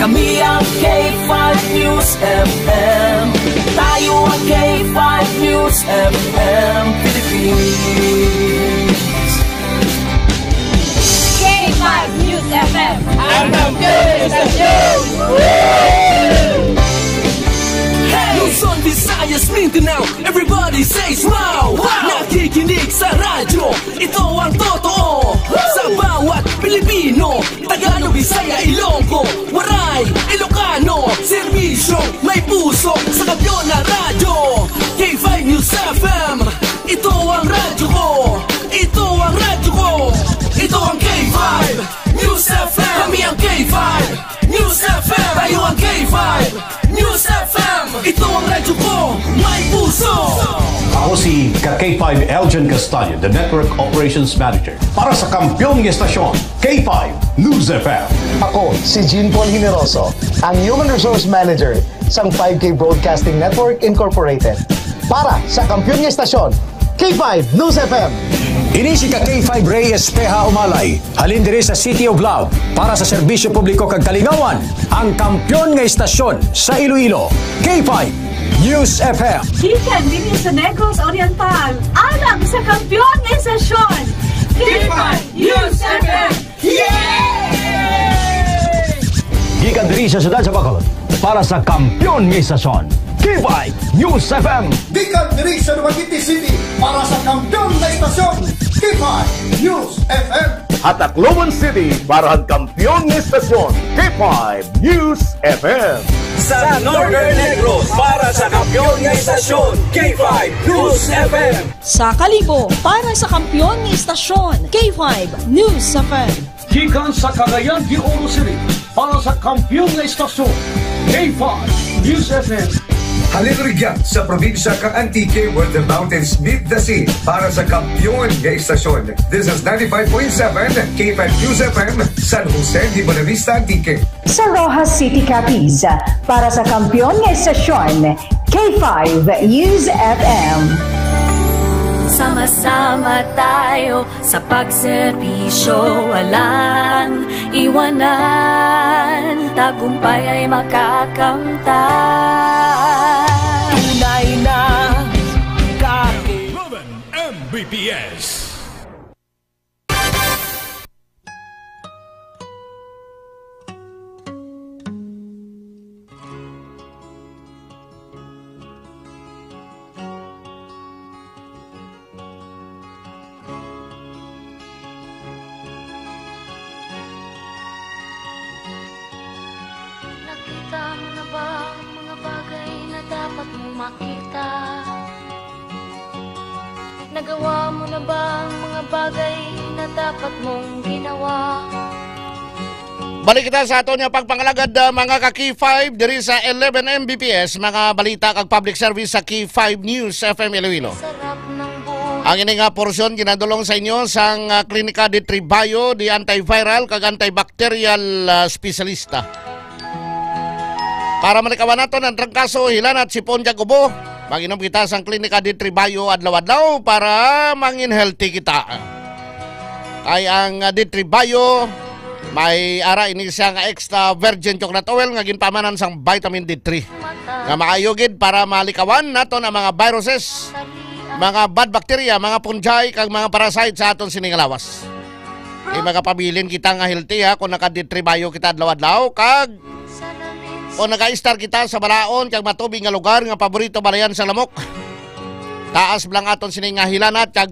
Kami ang K5 News FM. Tayo ang K5 News FM Philippines. K5 News FM. Ang kampiyon sa news! Luzon, Visayas, Mindanao, everybody say smile! Nakikinig sa radyo, ito ang totoo. Sa bawat Pilipino, Tagalog, Bisaya, Ilonggo, Waray, Ilocano, serbisyo, may puso sa kampyon na radyo. K5 News FM, ito ang radyo ko. Ito ang radyo ko. Ito ang K5 News FM. Kami ang K5 News FM. Tayo ang K5 News FM. Ito ang radyo ko, may puso. Ako si K5 Eljan Castaño, the Network Operations Manager. Para sa kampyon ng estasyon, K5 News FM. Ako si Jean Paul Generoso, ang Human Resource Manager sa 5K Broadcasting Network Incorporated. Para sa kampyon ng estasyon, K5 News FM. Ini si K5 Reyes Peha Umalay, halin diri sa City of Love para sa serbisyo publiko kag kalingawan, ang kampyon nga estasyon sa Iloilo, K5 News FM. Gikan din sa Negros Oriental, alang sa kampyon ng estasyon, K5 News FM. Gikan diri sa siyudad sa Bacolod para sa kampyon nga estasyon, K5 News FM. Gikan diri sa Dumaguete City para sa kampyon na estasyon, K5 News FM. At Tacloban City para ang kampyon ng estasyon, K5 News FM. Sa Northern Negros para sa kampyon ng estasyon, K5 News FM. Sa Kalibo para sa kampyon ng estasyon, K5 News FM. Gikan sa Cagayan de Oro City para sa kampyon ng estasyon, K5 News FM. Halilrigyan sa probinsya kang Antique where the mountains meet the sea para sa kampyon ng estasyon. This is 95.7 K5 News FM, San Jose de Buenavista, Antique. Sa Rojas City, Capiz para sa kampyon ng estasyon, K5 News FM. Sama-sama tayo sa pagserbisyo, walang iwanan, tagumpay ay makakamtan. Tunay na kaki 11 Mbps. Nakita mo na ba ang mga bagay na dapat mong makita? Nagawa mo na ba ang mga bagay na dapat mong ginawa? Balik kita sa ato niya pagpangalagad mga ka-K5 diri sa 11 Mbps, mga balita kag public service sa K5 News FM Iloilo. Ang ini nga porsyon ginadulong sa inyo sang Klinika de Tribayo di antiviral kag antibacterial specialista. Para manikawan nato ng trangkaso, hilan at sipon kag ubo, mag-inom kita sang Klinika de Tribayo adlaw-adlaw para mangin healthy kita. Ay ang de Tribayo may ara ini siya nga extra virgin chocolate oil nga ginpamanan sang vitamin D3 nga maayogid para malikawan naton ang mga viruses, mga bad bacteria, mga fungi kag mga parasite sa aton sining lawas. Ay magapabilin kita nga healthy ha kung naka-D3 kita adlaw-adlaw kag o naka-star kita sa balaon kag matubig nga lugar nga paborito balayan sa lamok. Taas blang aton sining nga hilanat kag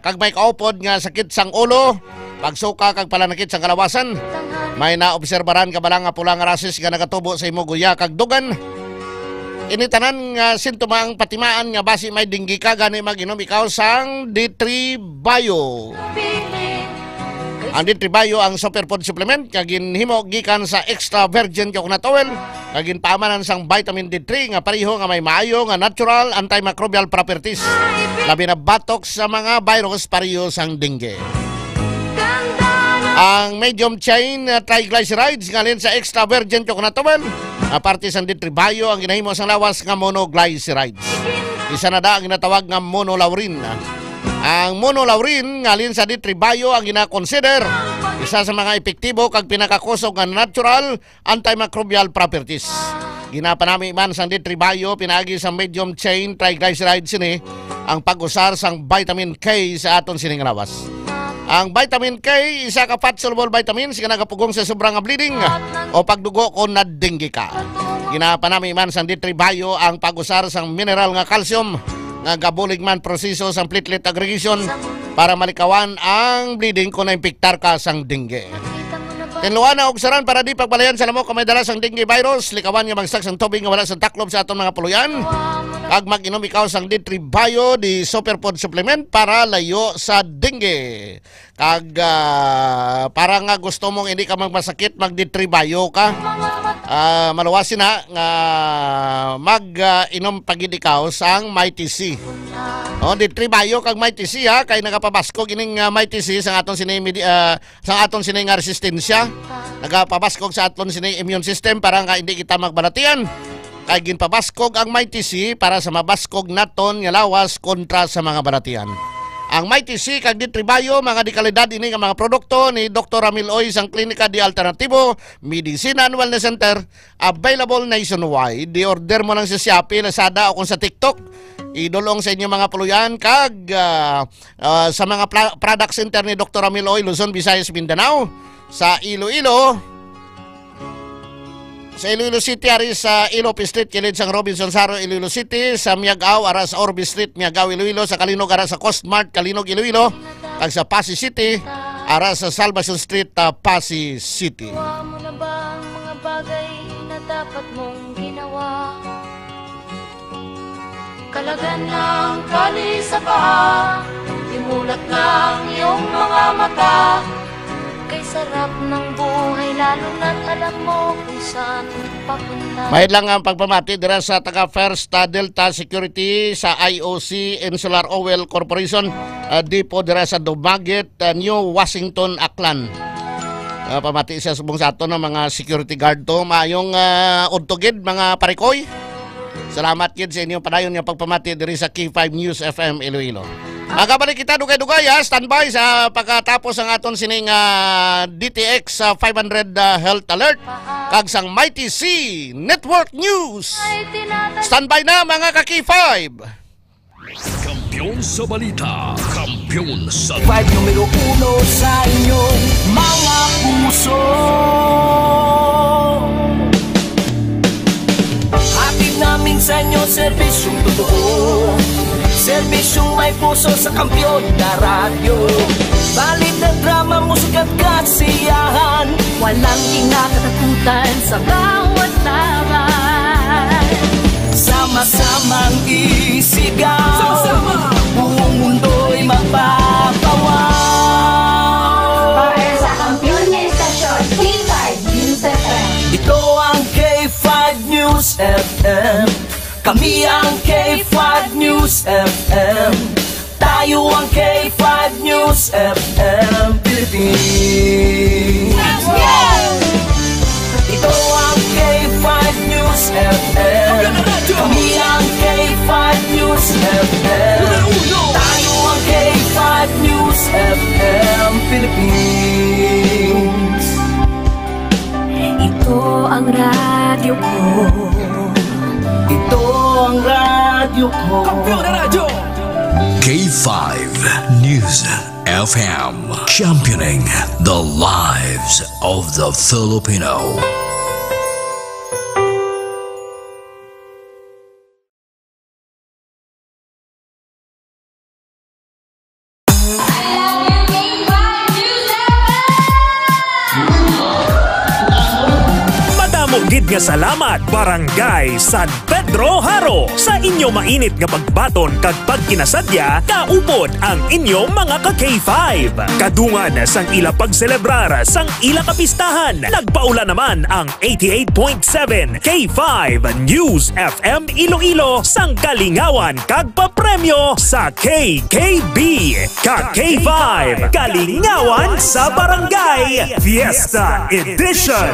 kag may kaupod nga sakit sang ulo, pagsuka kag palanakit sa kalawasan. May naobserbaran ka bala nga pula nga rasis nga nagatubo sa imo guya kag dugan. Ini tanan nga sintoma ang patimaan nga basi may dinggi ka gani mag-inom ikaw sang D3 Bio. Ang Ditribayo ang superfood supplement kag ginhimo gikan sa extra virgin coconut oil kag ginpaamanan sang vitamin D3 nga pareho nga may maayo nga natural antimicrobial properties. Labi na batok sa mga virus pareho sang dengue. Ang medium chain triglycerides ngalin sa extra virgin coconut oil parte sang Ditribayo ang ginahimo sang lawas nga monoglycerides. Isa na da ang ginatawag nga monolaurin. Ang monolaurin ngalin sa Ditribayo ang gina-consider isa sa mga epektibo kag pinakakusog nga natural antimicrobial properties. Ginapanami man sang Ditribayo pinaagi sa medium chain triglycerides sini ang pag-usar sang vitamin K sa aton sining lawas. Ang vitamin K isa ka fat soluble vitamins nga nagapugong sa sobrang bleeding o pagdugo kung na-dengue ka. Ginapanami man sang Ditribayo ang pag-usar sang mineral nga calcium nga gabulig man proseso sang platelet aggregation para malikawan ang bleeding kung naimpiktar ka sang dengue. Tinluan na og saran para di pagbalayan sa lamok kung may dala sang dengue virus, likawan nga magsak sang tubig nga wala sang taklob sa aton mga puluyan. Kag mag-inom ikaw sang Ditribayo di superfood supplement para layo sa dengue. Kag para nga gusto mong hindi ka magmasakit, mag-Ditribayo ka. Maluwasin na nga mag-inom pagid ikaw sang Mighty C. Ditribayo kag Mighty C ha, kay nagapabaskog ining Mighty C sang aton sining resistensya. Nagapabaskog sa aton sining immune system para nga hindi kita magbalatian. Kay ginpabaskog ang Mighty C para sa mabaskog naton nga lawas kontra sa mga balatian. Ang Mighty C kag Ditribayo mga dikalidad ini nga mga produkto ni Dr. Ramil Oy sang Klinika di Alternatibo Medicina and Wellness Center, available nationwide. Di-order mo lang sa Shopee, Lazada o kung sa TikTok. Idulong sa inyo mga puluyan kag sa mga product center ni Dr. Ramil Oy, Luzon, Visayas, Mindanao, sa Iloilo City, ari sa Ilope Street, kilid sang Robinson Saro, Iloilo City, sa Miagao, aras Orbi Street, Miagao, Iloilo, sa Kalinog, aras sa Coast Mart, Kalinog, Iloilo, kag sa Pasig City, aras sa Salvacion Street, Pasig City. Mo na ba ang mga bagay na dapat mong ginawa? Kalagan ng tali sa paa, imulat ng iyong mga mata. Kay sarap ng buhay, lalo na't alam mo kung saan papunta. Mahid lang ang pagpamati dira sa taga First Delta Security sa IOC Insular Oil Corporation, Depot dira sa Dumaguete, New Washington, Aklan. Pamati siya subong sa ato ng mga security guard to. Mayong untugid mga parikoy. Salamat kid sa inyong padayon nga pagpamati diri sa K5 News FM Iloilo. Magabalik kita dugay-dugay standby sa pagkatapos ang aton sining DTX 500 Health Alert kag sang Mighty C Network News. Standby na mga ka-K5. Kampiyon sa balita, kampiyon sa 5 numero 1 sa inyong mga puso. Hatid namin sa inyo serbisyong totoo, serbisyong may puso sa Kampiyon na radyo. Balit na drama, musika at kasiyahan, walang kinakatakutan sa bawat laban. Sama-samang isigaw, sama-sama, buong mundo'y magpapawaw. Para sa Kampiyon na Istasyon, K5 News FM. Ito ang K5 News FM. Kami ang K5 News FM. Tayo ang K5 News FM Philippines. Ito ang K5 News FM. Kami ang K5 News FM. Tayo ang K5 News FM Philippines. Ito ang radyo ko. Ito ang radyo ko. Kampiyon na radyo. K5 News FM, championing the lives of the Filipino. Madamong gid nga salamat, Barangay San Pedro Pedro Haro. Sa inyo mainit nga pagbaton kag pagkinasadya, kaupod ang inyong mga ka-K5. Kadungan sang ila pagselebrar sang ila kapistahan. Nagpaula naman ang 88.7 K5 News FM Iloilo sang kalingawan kag papremyo sa KKB. Ka-K5 Kalingawan sa Barangay Fiesta Edition.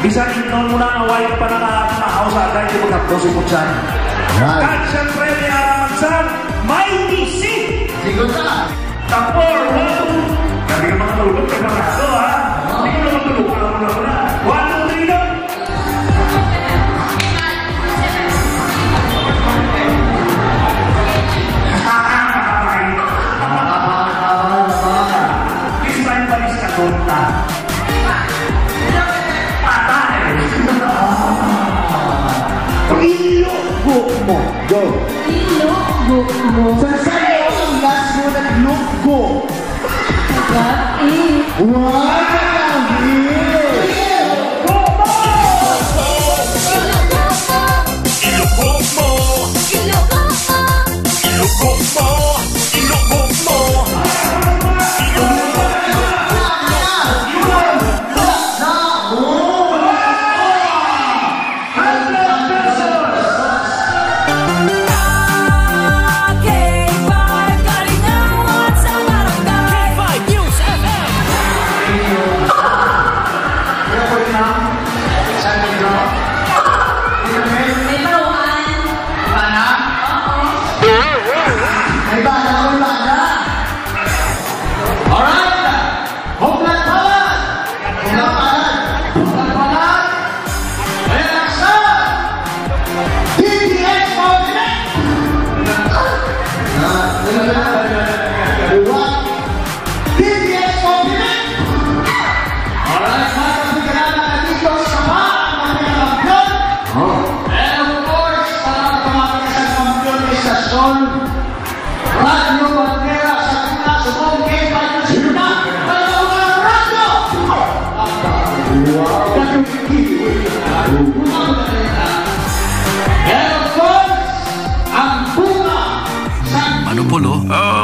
Bisa inon mo na away pa nakakamahaw sa agay di magkapto si Putsan. At syempre ni Aramansan, may isip! Sigot na! Tapor, Gabi ka mga tulog ka parado ha? Hindi ka naman tulog ka naman na. 1, 2, 3, go! This time pa rin sa konta. Ilugbo mo. Go. Ilugbo mo. Saan ang last mo naglugbo? Gabi. Wow! Gabi! Ilugbo mo. Ilugbo mo. Ilugbo mo. Ilugbo mo.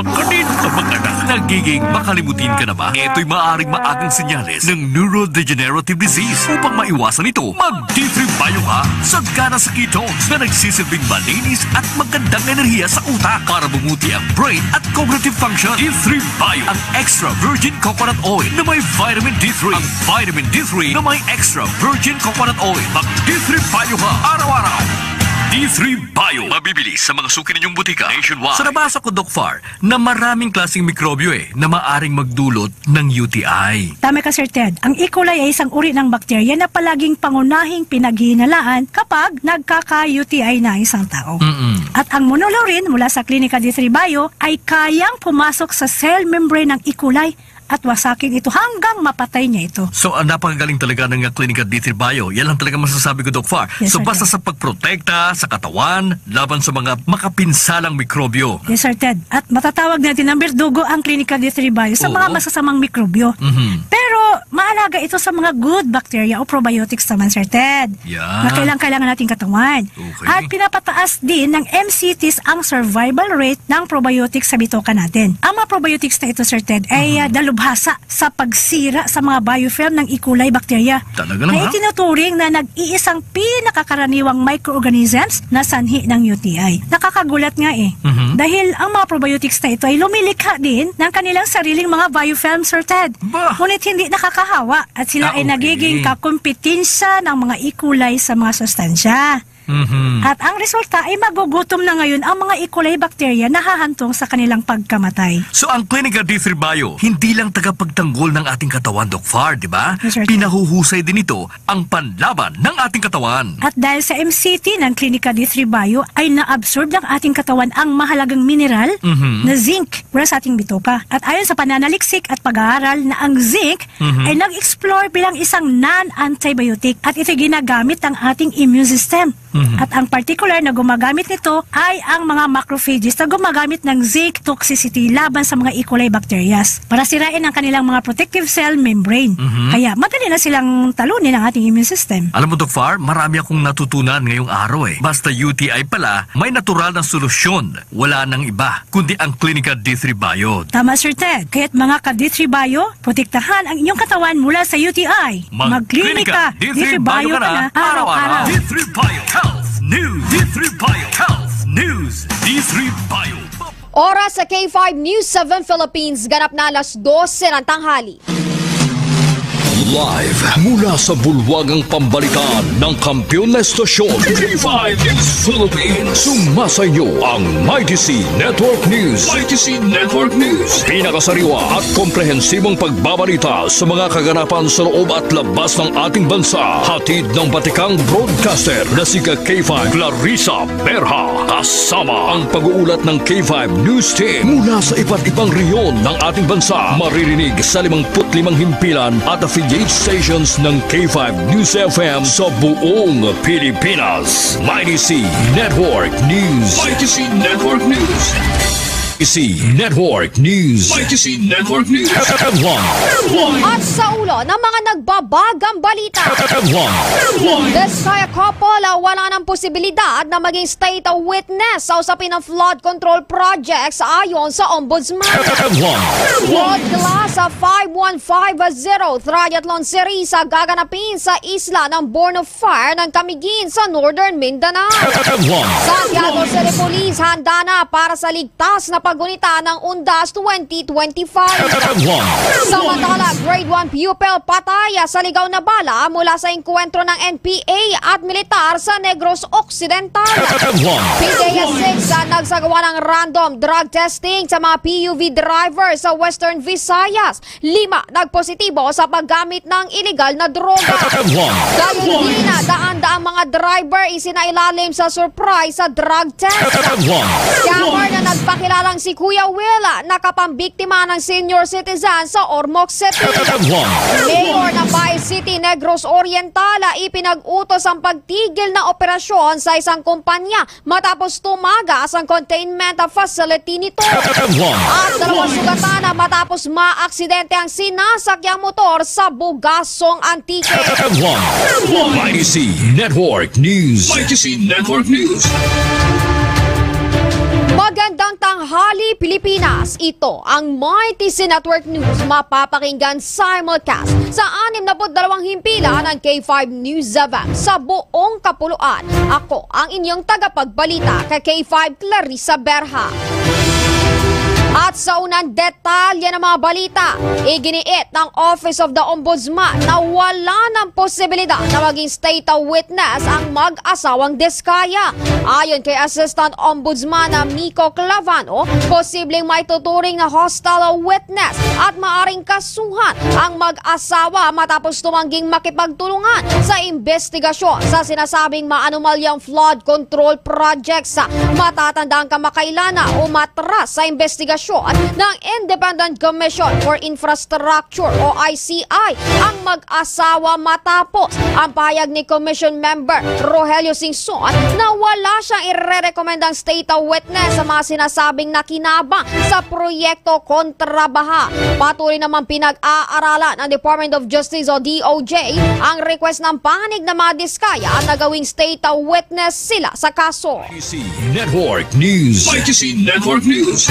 Kanino ka mag-anak? Nagiging makalimutin ka na ba? Ito'y maaaring maagang senyales ng neurodegenerative disease. Upang maiwasan ito, mag-D3 Bio ka. Sagana sa ketones na nagsisilbing malinis at magandang enerhiya sa utak para bumuti ang brain at cognitive function. D3 Bio, ang extra virgin coconut oil na may vitamin D3. Ang vitamin D3 na may extra virgin coconut oil. Mag-D3 Bio ka araw-araw. D3 Bio. Mabibili sa mga suki ninyong butika nationwide. Sa nabasa ko, Doc Far, na maraming klaseng mikrobyo na maaring magdulot ng UTI. Tama ka, Sir Ted. Ang E. coli ay isang uri ng bakterya na palaging pangunahing pinaghihinalaan kapag nagkaka-UTI na isang tao. At ang monolaurin mula sa Klinika D3 Bio ay kayang pumasok sa cell membrane ng E. coli at wasakin ito hanggang mapatay niya ito. So, napakagaling talaga ng Klinika D3 Bio. Yan lang talaga masasabi ko, Doc Far. Yes, so, Sir basta Ted. sa pagprotekta sa katawan laban sa mga makapinsalang mikrobyo. Yes, Sir Ted. At matatawag natin ng berdugo ang Klinika D3 Bio sa mga masasamang mikrobyo. Pero maalaga ito sa mga good bacteria o probiotics naman, Sir Ted. Yeah. Na kailangan nating katawan. Okay. At pinapataas din ng MCTs ang survival rate ng probiotics sa bitoka natin. Ang mga probiotics na ito, Sir Ted, ay dalubhasa sa pagsira sa mga biofilm ng E. coli bacteria. Talaga lang, Na itinuturing na nag-iisang pinakakaraniwang microorganisms na sanhi ng UTI. Nakakagulat nga dahil ang mga probiotics na ito ay lumilikha din ng kanilang sariling mga biofilm, Sir Ted. Ngunit hindi nakakahawa at sila ay nagiging kakumpetensya ng mga E. coli sa mga sustansya. At ang resulta ay magugutom na ngayon ang mga E. coli bacteria na hahantong sa kanilang pagkamatay. So, ang Klinika D3 Bio, hindi lang tagapagtanggol ng ating katawan, Doc Far, di ba? Yes, sir. Pinahuhusay din ito ang panlaban ng ating katawan. At dahil sa MCT ng Klinika D3 Bio ay na-absorb ng ating katawan ang mahalagang mineral na zinc mula sa ating bitoka. At ayon sa pananaliksik at pag-aaral na ang zinc ay nag-explore bilang isang non-antibiotic at ito ginagamit ng ating immune system. At ang particular na gumagamit nito ay ang mga macrophages na gumagamit ng zinc toxicity laban sa mga E. coli bacterias para sirain ang kanilang mga protective cell membrane. Kaya madali na silang talunin ang ating immune system. Alam mo, Doc Far, marami akong natutunan ngayong araw Basta UTI pala, may natural na solusyon. Wala nang iba, kundi ang Klinika D3 Bio. Tama, Sir Ted. Kaya't mga ka-D3 Bio, protektahan ang inyong katawan mula sa UTI. Mag-Klinika D3 Bio ka na araw-araw. D3 Bio Health News. D3 Bio Health News. D3 Bio. Oras sa K5 News 7 Philippines, ganap na alas 12 ng tanghali. Live mula sa bulwagang pambalitaan ng kampiyon na estasyon K5 News Philippines. Sumasayo ang Mighty C Network News. Mighty C Network News. Pinakasariwa at komprehensibong pagbabalita sa mga kaganapan sa loob at labas ng ating bansa. Hatid ng batikang broadcaster na si K5 Clarissa Berha. Kasama ang pag-uulat ng K5 News Team mula sa iba't ibang reyon ng ating bansa. Maririnig sa 55 himpilan at affiliate stations ng K5 News FM sa buong Pilipinas. Mighty C Network News. Mighty C Network News. Mighty C Network News. Mighty C Network News. At sa ulo ng mga nagbabagang balita, Vizcaya couple wala ng posibilidad na maging state witness sa usapin ng flood control projects ayon sa Ombudsman. Flood class 5150 Triathlon Series gaganapin sa isla ng Born of Fire ng Camiguin sa Northern Mindanao. Santiago City Police handa na para sa ligtas na paggunita ng Undas 2025. Samantala, Grade 1 pupil patay sa ligaw na bala mula sa engkwentro ng NPA at militar sa Negros Occidental. PDEA 6 nagsagawa ng random drug testing sa mga PUV driver sa Western Visayas. 5 nagpositibo sa paggamit ng illegal na droga. Dahil din daan-daang mga driver isinailalim sa surprise sa drug test. Scammer na nagpakilalang si Kuya Will nakapambiktima ng senior citizen sa Ormoc City. Mayor ng Bay City, Negros Oriental ipinag-utos ang pagtigil ng operasyon sa isang kumpanya matapos tumagas ang containment facility nito. At 2 sugatan matapos maaksidente ang sinasakyang motor sa Bugasong Antique. Mighty C Network News. Mighty C Network News. Magandang tanghali, Pilipinas! Ito ang Mighty C Network News, mapapakinggan simulcast sa 62 himpilan ng K5 News FM sa buong kapuluan. Ako ang inyong tagapagbalita kay K5 Clarissa Berha. At sa unang detalye ng mga balita, iginiit ng Office of the Ombudsman na wala ng posibilidad na maging state witness ang mag-asawang Diskaya. Ayon kay Assistant Ombudsman na Miko Clavano, posibleng maituturing na hostile witness at maaring kasuhan ang mag-asawa matapos tumangging makipagtulungan sa investigasyon sa sinasabing maanumalyang flood control projects. Matatandang kamakailan na umatras sa investigasyon ng Independent Commission for Infrastructure o ICI ang mag-asawa matapos ang pahayag ni Commission Member Rogelio Singson na wala siyang irerekomendang state witness sa mga sinasabing nakinabang sa proyekto kontrabaha. Patuloy naman pinag-aaralan ng Department of Justice o DOJ ang request ng panig ng mga Diskaya at nagawing state witness sila sa kaso. Network News. Network News.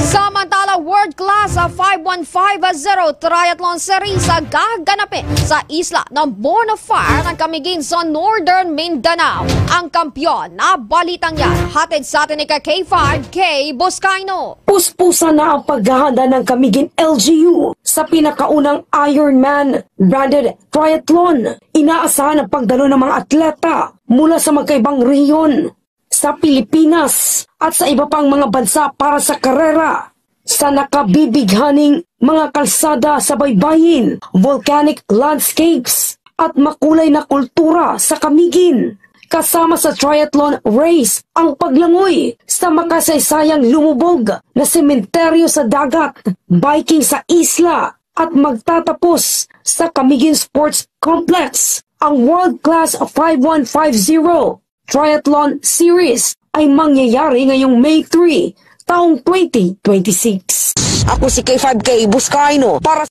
Samantala, World Class 5150 Triathlon Series gaganapin sa isla ng Bonafire ng Camiguin sa Northern Mindanao. Ang kampyon na balitang yan, hatid sa atin ni K5 K. Buscaino. Puspusan na ang paghahanda ng Camiguin LGU sa pinakaunang Ironman branded triathlon. Inaasahan ang pagdalo ng mga atleta mula sa magkaibang rehiyon sa Pilipinas at sa iba pang mga bansa para sa karera sa nakabibighaning mga kalsada sa baybayin, volcanic landscapes at makulay na kultura sa Camiguin. Kasama sa triathlon race ang paglangoy sa makasaysayang lumubog na sementeryo sa dagat, biking sa isla at magtatapos sa Camiguin Sports Complex. Ang World Class 5150 Triathlon Series ay mangyayari ngayong May 3, taong 2026. Ako si K5K Buscaino para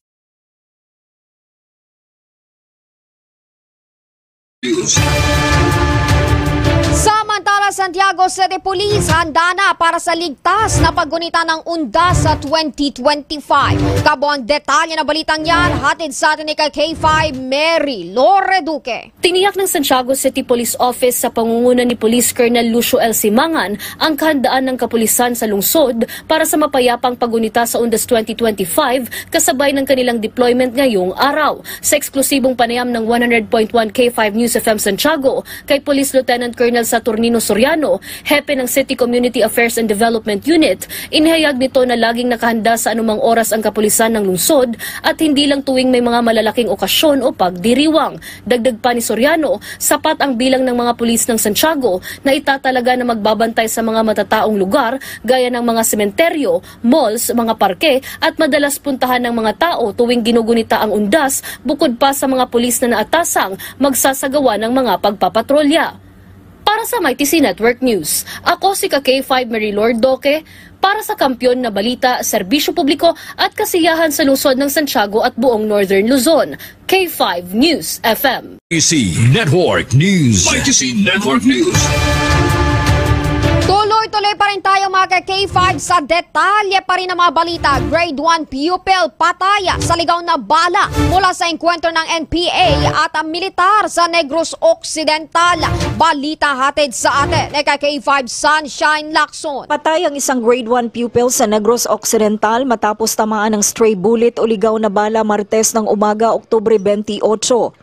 Samantala, Santiago City Police handa na para sa ligtas na paggunita ng undas sa 2025. Kabuang detalye na balitang yan, hatid sa atin ni K5 Mary Loreduque. Tiniyak ng Santiago City Police Office sa pangunguna ni Police Colonel Lucio L. Simangan ang kahandaan ng kapulisan sa lungsod para sa mapayapang paggunita sa undas 2025 kasabay ng kanilang deployment ngayong araw. Sa eksklusibong panayam ng 100.1 K5 News FM Santiago kay Police Lieutenant Colonel Saturnino Soriano, hepe ng City Community Affairs and Development Unit, inihayag nito na laging nakahanda sa anumang oras ang kapulisan ng lungsod at hindi lang tuwing may mga malalaking okasyon o pagdiriwang. Dagdag pa ni Soriano, sapat ang bilang ng mga pulis ng Santiago na itatalaga na magbabantay sa mga matataong lugar gaya ng mga sementeryo, malls, mga parke at madalas puntahan ng mga tao tuwing ginugunita ang undas bukod pa sa mga pulis na naatasang magsasagawa ng mga pagpapatrolya. Para sa MyTC Network News, ako si K5 Mary Loreduque para sa kampyon na balita, serbisyo publiko at kasiyahan sa lungsod ng Santiago at buong Northern Luzon. K5 News FM. MyTC Network News. MyTC Network News. Tuloy-tuloy pa rin tayo mga K5 sa detalye pa rin ng mga balita. Grade 1 pupil pataya sa ligaw na bala mula sa enkwentro ng NPA at ang militar sa Negros Occidental. Balita hatid sa atin ni K5 Sunshine Lacson. Patay ang isang grade 1 pupil sa Negros Occidental matapos tamaan ng stray bullet o ligaw na bala Martes ng umaga, Oktubre 28.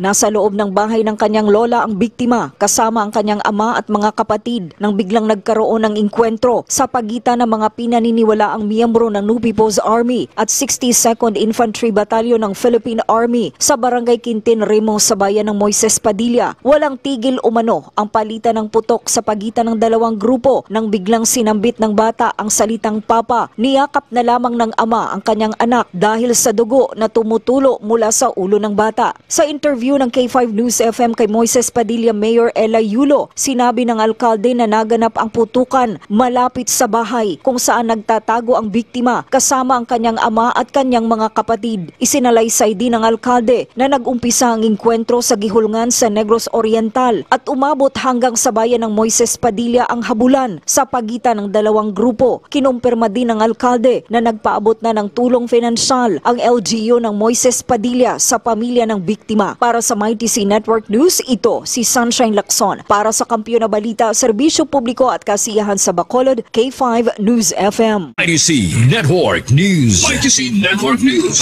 Nasa loob ng bahay ng kanyang lola ang biktima kasama ang kanyang ama at mga kapatid nang biglang nagkaroon ng inkwentro sa pagitan ng mga pinaniniwalaang miyembro ng New People's Army at 62nd Infantry Battalion ng Philippine Army sa Barangay Quintin Remo sa bayan ng Moises Padilla. Walang tigil umano ang palitan ng putok sa pagitan ng dalawang grupo nang biglang sinambit ng bata ang salitang papa. Niyakap na lamang ng ama ang kanyang anak dahil sa dugo na tumutulo mula sa ulo ng bata. Sa interview ng K5 News FM kay Moises Padilla Mayor Ella Yulo, sinabi ng alkalde na naganap ang putukan malapit sa bahay kung saan nagtatago ang biktima kasama ang kanyang ama at kanyang mga kapatid. Isinalaysay din ng alkalde na nag-umpisa ang inkwentro sa gihulngan sa Negros Oriental at umabot hanggang sa bayan ng Moises Padilla ang habulan sa pagitan ng dalawang grupo. Kinumpirma din ng alkalde na nagpaabot na ng tulong pinansyal ang LGU ng Moises Padilla sa pamilya ng biktima. Para sa MyTC Network News, ito si Sunshine Lacson. Para sa Kampiyon na Balita, Serbisyo Publiko at Kasiyahan sa Bacolod, K5 News FM. IDC Network News. IDC Network News.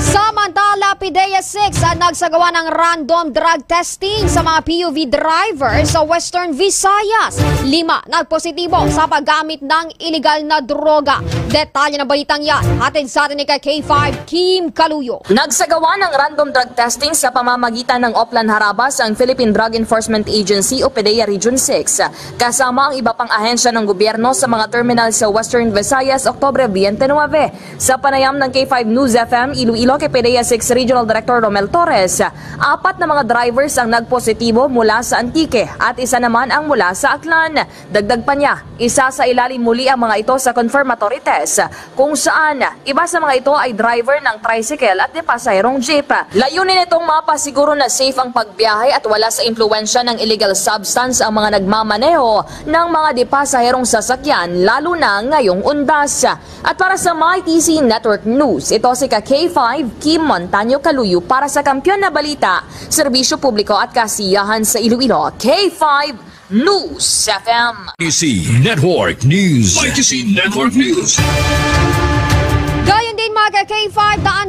Samantala, PDEA 6 nagsagawa ng random drug testing sa mga PUV drivers sa Western Visayas. 5 nagpositibo sa paggamit ng iligal na droga. Detalye ng balitang yan, hatid sa atin ni K5 Kim Kaluyo. Nagsagawa ng random drug testing sa pamamagitan ng Oplan Harabas ang Philippine Drug Enforcement Agency o PDEA Region 6. Kasama ang iba pang ahensya ng gobyerno sa mga terminal sa Western Visayas, Oktubre 29. Sa panayam ng K5 News FM, Iloilo kay PDEA 6 Regional Director Romel Torres, 4 na mga drivers ang nagpositibo mula sa Antique at isa naman ang mula sa Aklan. Dagdag pa niya, isa sa ilalim muli ang mga ito sa confirmatory test, kung saan iba sa mga ito ay driver ng tricycle at pasahirong jeep. Layunin itong mapasiguro na safe ang pagbiyahe at wala sa impluwensya ng illegal substance ang mga nagmamaneho ng mga pasahirong sasakyan, lalo na ngayong undas. At para sa MyTC Network News, ito si K5 Kim Montaño Kaluyo para sa Kampiyon na Balita, Serbisyo Publiko at Kasiyahan sa Iloilo, K5 News FM. IDC Network News. IDC Network News. Gayon din mga K5,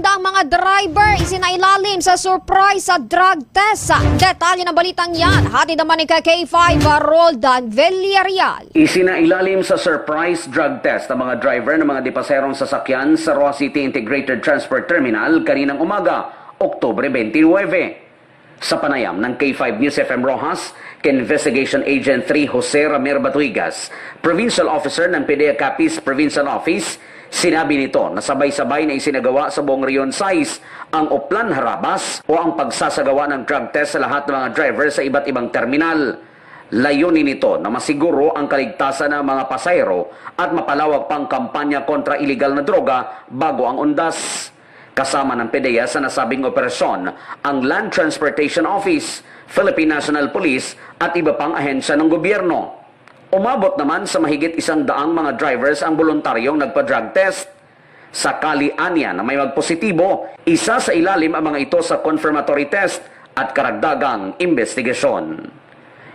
daang mga driver isinailalim sa surprise sa drug test. Detalye ng balitang yan, hatid naman ni K5 Roldan Villarreal. Isinailalim sa surprise drug test ang mga driver ng mga dipaserong sasakyan sa Roa City Integrated Transport Terminal kaninang umaga, Oktubre 29. Sa panayam ng K5 News FM Rojas, kay Investigation Agent 3 Jose Ramir Batuigas, Provincial Officer ng PDEA Capiz Provincial Office, sinabi nito na sabay-sabay na isinagawa sa buong Region 6 ang Oplan Harabas o ang pagsasagawa ng drug test sa lahat ng mga driver sa iba't ibang terminal. Layunin nito na masiguro ang kaligtasan ng mga pasahero at mapalawak pang kampanya kontra iligal na droga bago ang undas. Kasama ng PDEA sa nasabing operasyon ang Land Transportation Office, Philippine National Police at iba pang ahensya ng gobyerno. Umabot naman sa mahigit 100 mga drivers ang voluntaryong nagpa-drug test. Sakali anya na may magpositibo, isa sa ilalim ang mga ito sa confirmatory test at karagdagang investigasyon.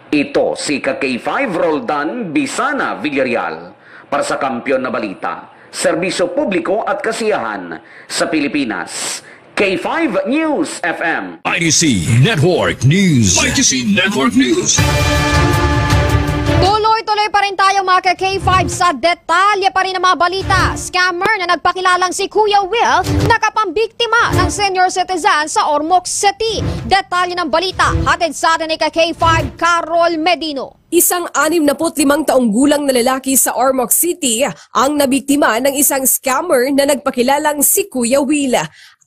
Ito si K5 Roldan Bisana Villarreal para sa Kampiyon na Balita, Serbisyo Publiko at Kasiyahan sa Pilipinas. K5 News FM. IDC Network News. IDC Network News. Tuloy-tuloy pa rin tayo mga K5 sa detalye pa rin ng mga balita. Scammer na nagpakilalang si Kuya Will nakapambiktima ng senior citizen sa Ormoc City. Detalye ng balita, hatid sa atin ni K5 Carol Medino. Isang 65 taong gulang na lalaki sa Ormoc City ang nabiktima ng isang scammer na nagpakilalang si Kuya Will.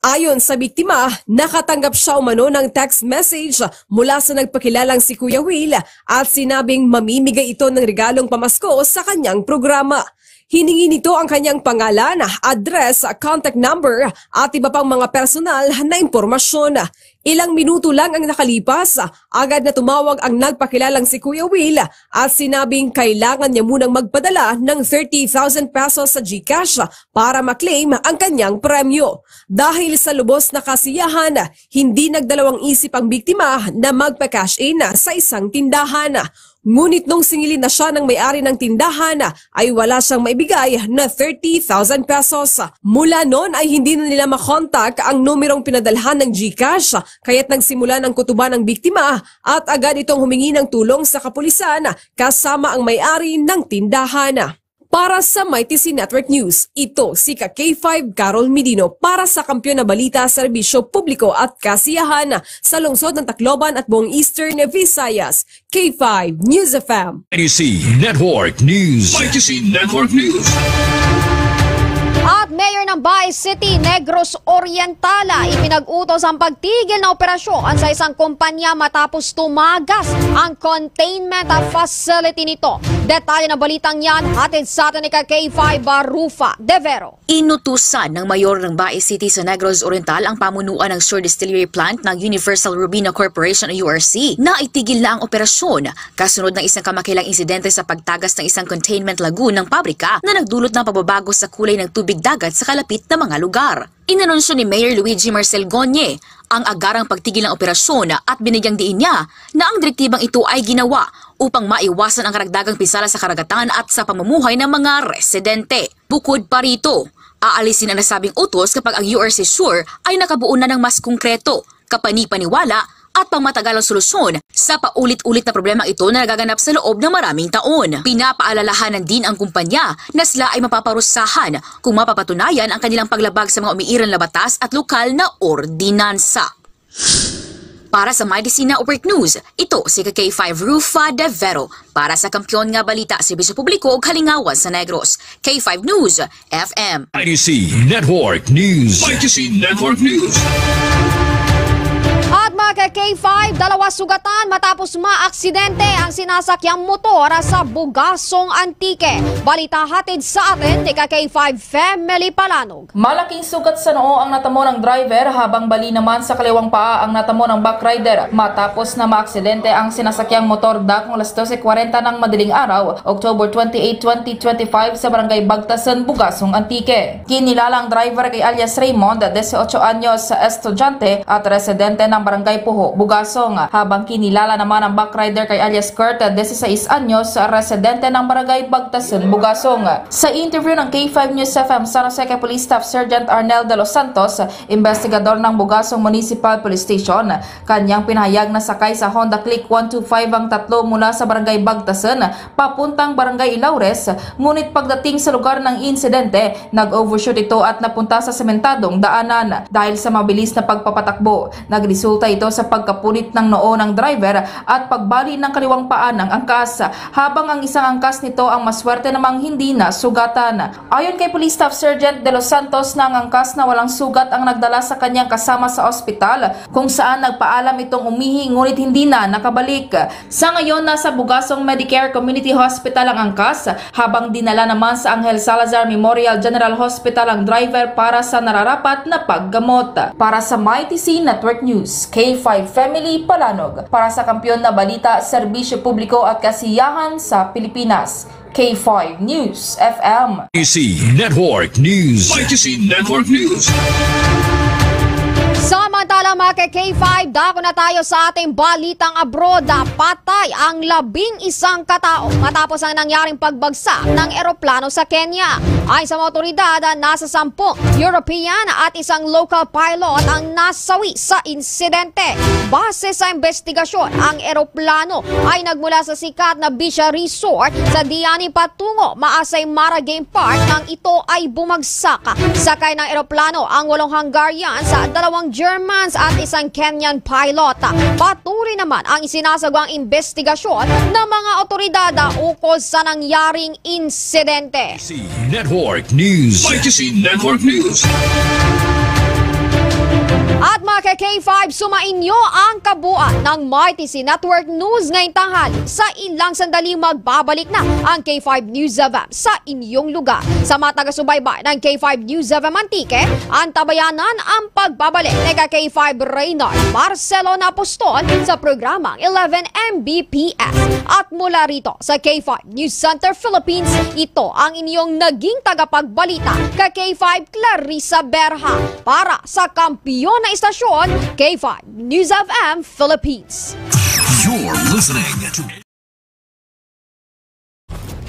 Ayon sa biktima, nakatanggap siya umano ng text message mula sa nagpakilalang si Kuya Will at sinabing mamimigay ito ng regalong pamasko sa kanyang programa. Hiningi nito ang kanyang pangalan, address, contact number at iba pang mga personal na impormasyon. Ilang minuto lang ang nakalipas, agad na tumawag ang nagpakilalang si Kuya Will at sinabing kailangan niya munang magpadala ng 30,000 pesos sa GCash para maklaim ang kanyang premyo. Dahil sa lubos na kasiyahan, hindi nagdalawang isip ang biktima na magpa-cash in sa isang tindahan. Ngunit nung singilin na siya ng may-ari ng tindahan ay wala siyang maibigay na 30,000 pesos. Mula noon ay hindi na nila makontak ang numerong pinadalhan ng GCash kaya't nagsimula ng kutuban ng biktima at agad itong humingi ng tulong sa kapulisan kasama ang may-ari ng tindahan. Para sa MyTC Network News, ito si K5 Carol Medino para sa Kampiyon na Balita, Serbisyo Publiko at Kasiyahan sa lungsod ng Tacloban at buong Eastern Visayas. K5 News FM. IDC Network News. IDC Network News. At Mayor ng Bay City, Negros Orientala, ipinag-utos ang pagtigil na operasyon sa isang kumpanya matapos tumagas ang containment facility nito. Detalye ng balitang yan, hatid sa atin ni K5 Rufa De Vero. Inutusan ng Mayor ng Bay City sa Negros Oriental ang pamunuan ng Sur Distillery Plant ng Universal Robina Corporation o URC na itigil na ang operasyon kasunod ng isang kamakilang insidente sa pagtagas ng isang containment lagoon ng pabrika na nagdulot ng pagbabago sa kulay ng tubig dagat sa kalapit na mga lugar. Inanunsyo ni Mayor Luigi Marcel Gonye ang agarang pagtigil ng operasyon at binigyang diin niya na ang direktibang ito ay ginawa upang maiwasan ang karagdagang pinsala sa karagatan at sa pamumuhay ng mga residente. Bukod pa rito, aalisin ang nasabing utos kapag ang URC Sur ay nakabuo na ng mas konkreto, kapani-paniwala at pangmatagalang solusyon sa paulit-ulit na problemang ito na nagaganap sa loob ng maraming taon. Pinapaalalahanan din ang kumpanya na sila ay mapaparusahan kung mapapatunayan ang kanilang paglabag sa mga umiiral na batas at lokal na ordinansa. Para sa Mighty C Network News, ito si K5 Rufa De Vero. Para sa Kampiyon nga Balita, Serbisyo Publiko ug Halingawan sa Negros. K5 News, FM. Mighty C Network News. Mighty C Network News. At mga K5, 2 sugatan matapos maaksidente ang sinasakyang motor sa Bugasong Antique. Balita hatid sa atin ni K5 Family Palanog. Malaking sugat sa noo ang natamo ng driver habang bali naman sa kaliwang paa ang natamo ng backrider matapos na maaksidente ang sinasakyang motor dakong alas 12:40 ng madaling araw, October 28, 2025 sa Barangay Bagtasan, Bugasong Antique. Kinilala ang driver kay alias Raymond, 18 anyos, estudyante at residente ng Barangay Puho, Bugasong, habang kinilala naman ang backrider kay alias Kurt, 16 anyos, residente ng Barangay Bagtasan, Bugasong. Sa interview ng K5 News FM San Jose kay Police Staff Sergeant Arnel de los Santos, investigador ng Bugasong Municipal Police Station, kanyang pinahayag na sakay sa Honda Click 125 ang tatlo mula sa Barangay Bagtasan papuntang Barangay Ilaures, ngunit pagdating sa lugar ng insidente, nag-overshoot ito at napunta sa sementadong daanan. Dahil sa mabilis na pagpapatakbo, nagresulta ito sa pagkapunit ng noo ng driver at pagbali ng kaliwang paa ng angkas, habang ang isang angkas nito ang maswerte namang hindi na sugatan. Ayon kay Police Staff Sergeant de los Santos, na ang angkas na walang sugat ang nagdala sa kanyang kasama sa ospital, kung saan nagpaalam itong umihi ngunit hindi na nakabalik. Sa ngayon, nasa Bugasong Medicare Community Hospital ang angkas, habang dinala naman sa Angel Salazar Memorial General Hospital ang driver para sa nararapat na paggamot. Para sa Mighty C Network News, K5 Family Palanog. Para sa Kampiyon na Balita, Serbisyo Publiko at Kasiyahan sa Pilipinas. K5 News FM. Mighty C Network News. Mighty C Network News. Samantala mga K5, dako na tayo sa ating balitang abroad. Patay ang 11 katao matapos ang nangyaring pagbagsak ng eroplano sa Kenya. Ayon sa mga otoridad, nasa 10 European at isang local pilot ang nasawi sa insidente. Base sa investigasyon, ang eroplano ay nagmula sa sikat na beach resort sa Diani patungo Maasai Mara Game Park nang ito ay bumagsak. Sakay ng eroplano ang 8 Hungarian sa 2 Germans at isang Kenyan pilot. Patuloy naman ang isinasagawang investigasyon ng mga otoridad ukol sa nangyaring insidente. Network News. Mighty C Network News. At mga K5, sumainyo ang kabuuan ng Mighty C Network News ngayong tanghali. Sa ilang sandali magbabalik na ang K5 News FM sa inyong lugar. Sa mga taga-subaybay ng K5 News FM Antique, antabayanan ang pagbabalik ni K5 Reynard Barcelona Apostol sa programang 11 Mbps. At mula rito sa K5 News Center Philippines, ito ang inyong naging tagapagbalita K5 Clarissa Berha para sa kampiyon na istasyon K5 News FM Philippines. You're listening to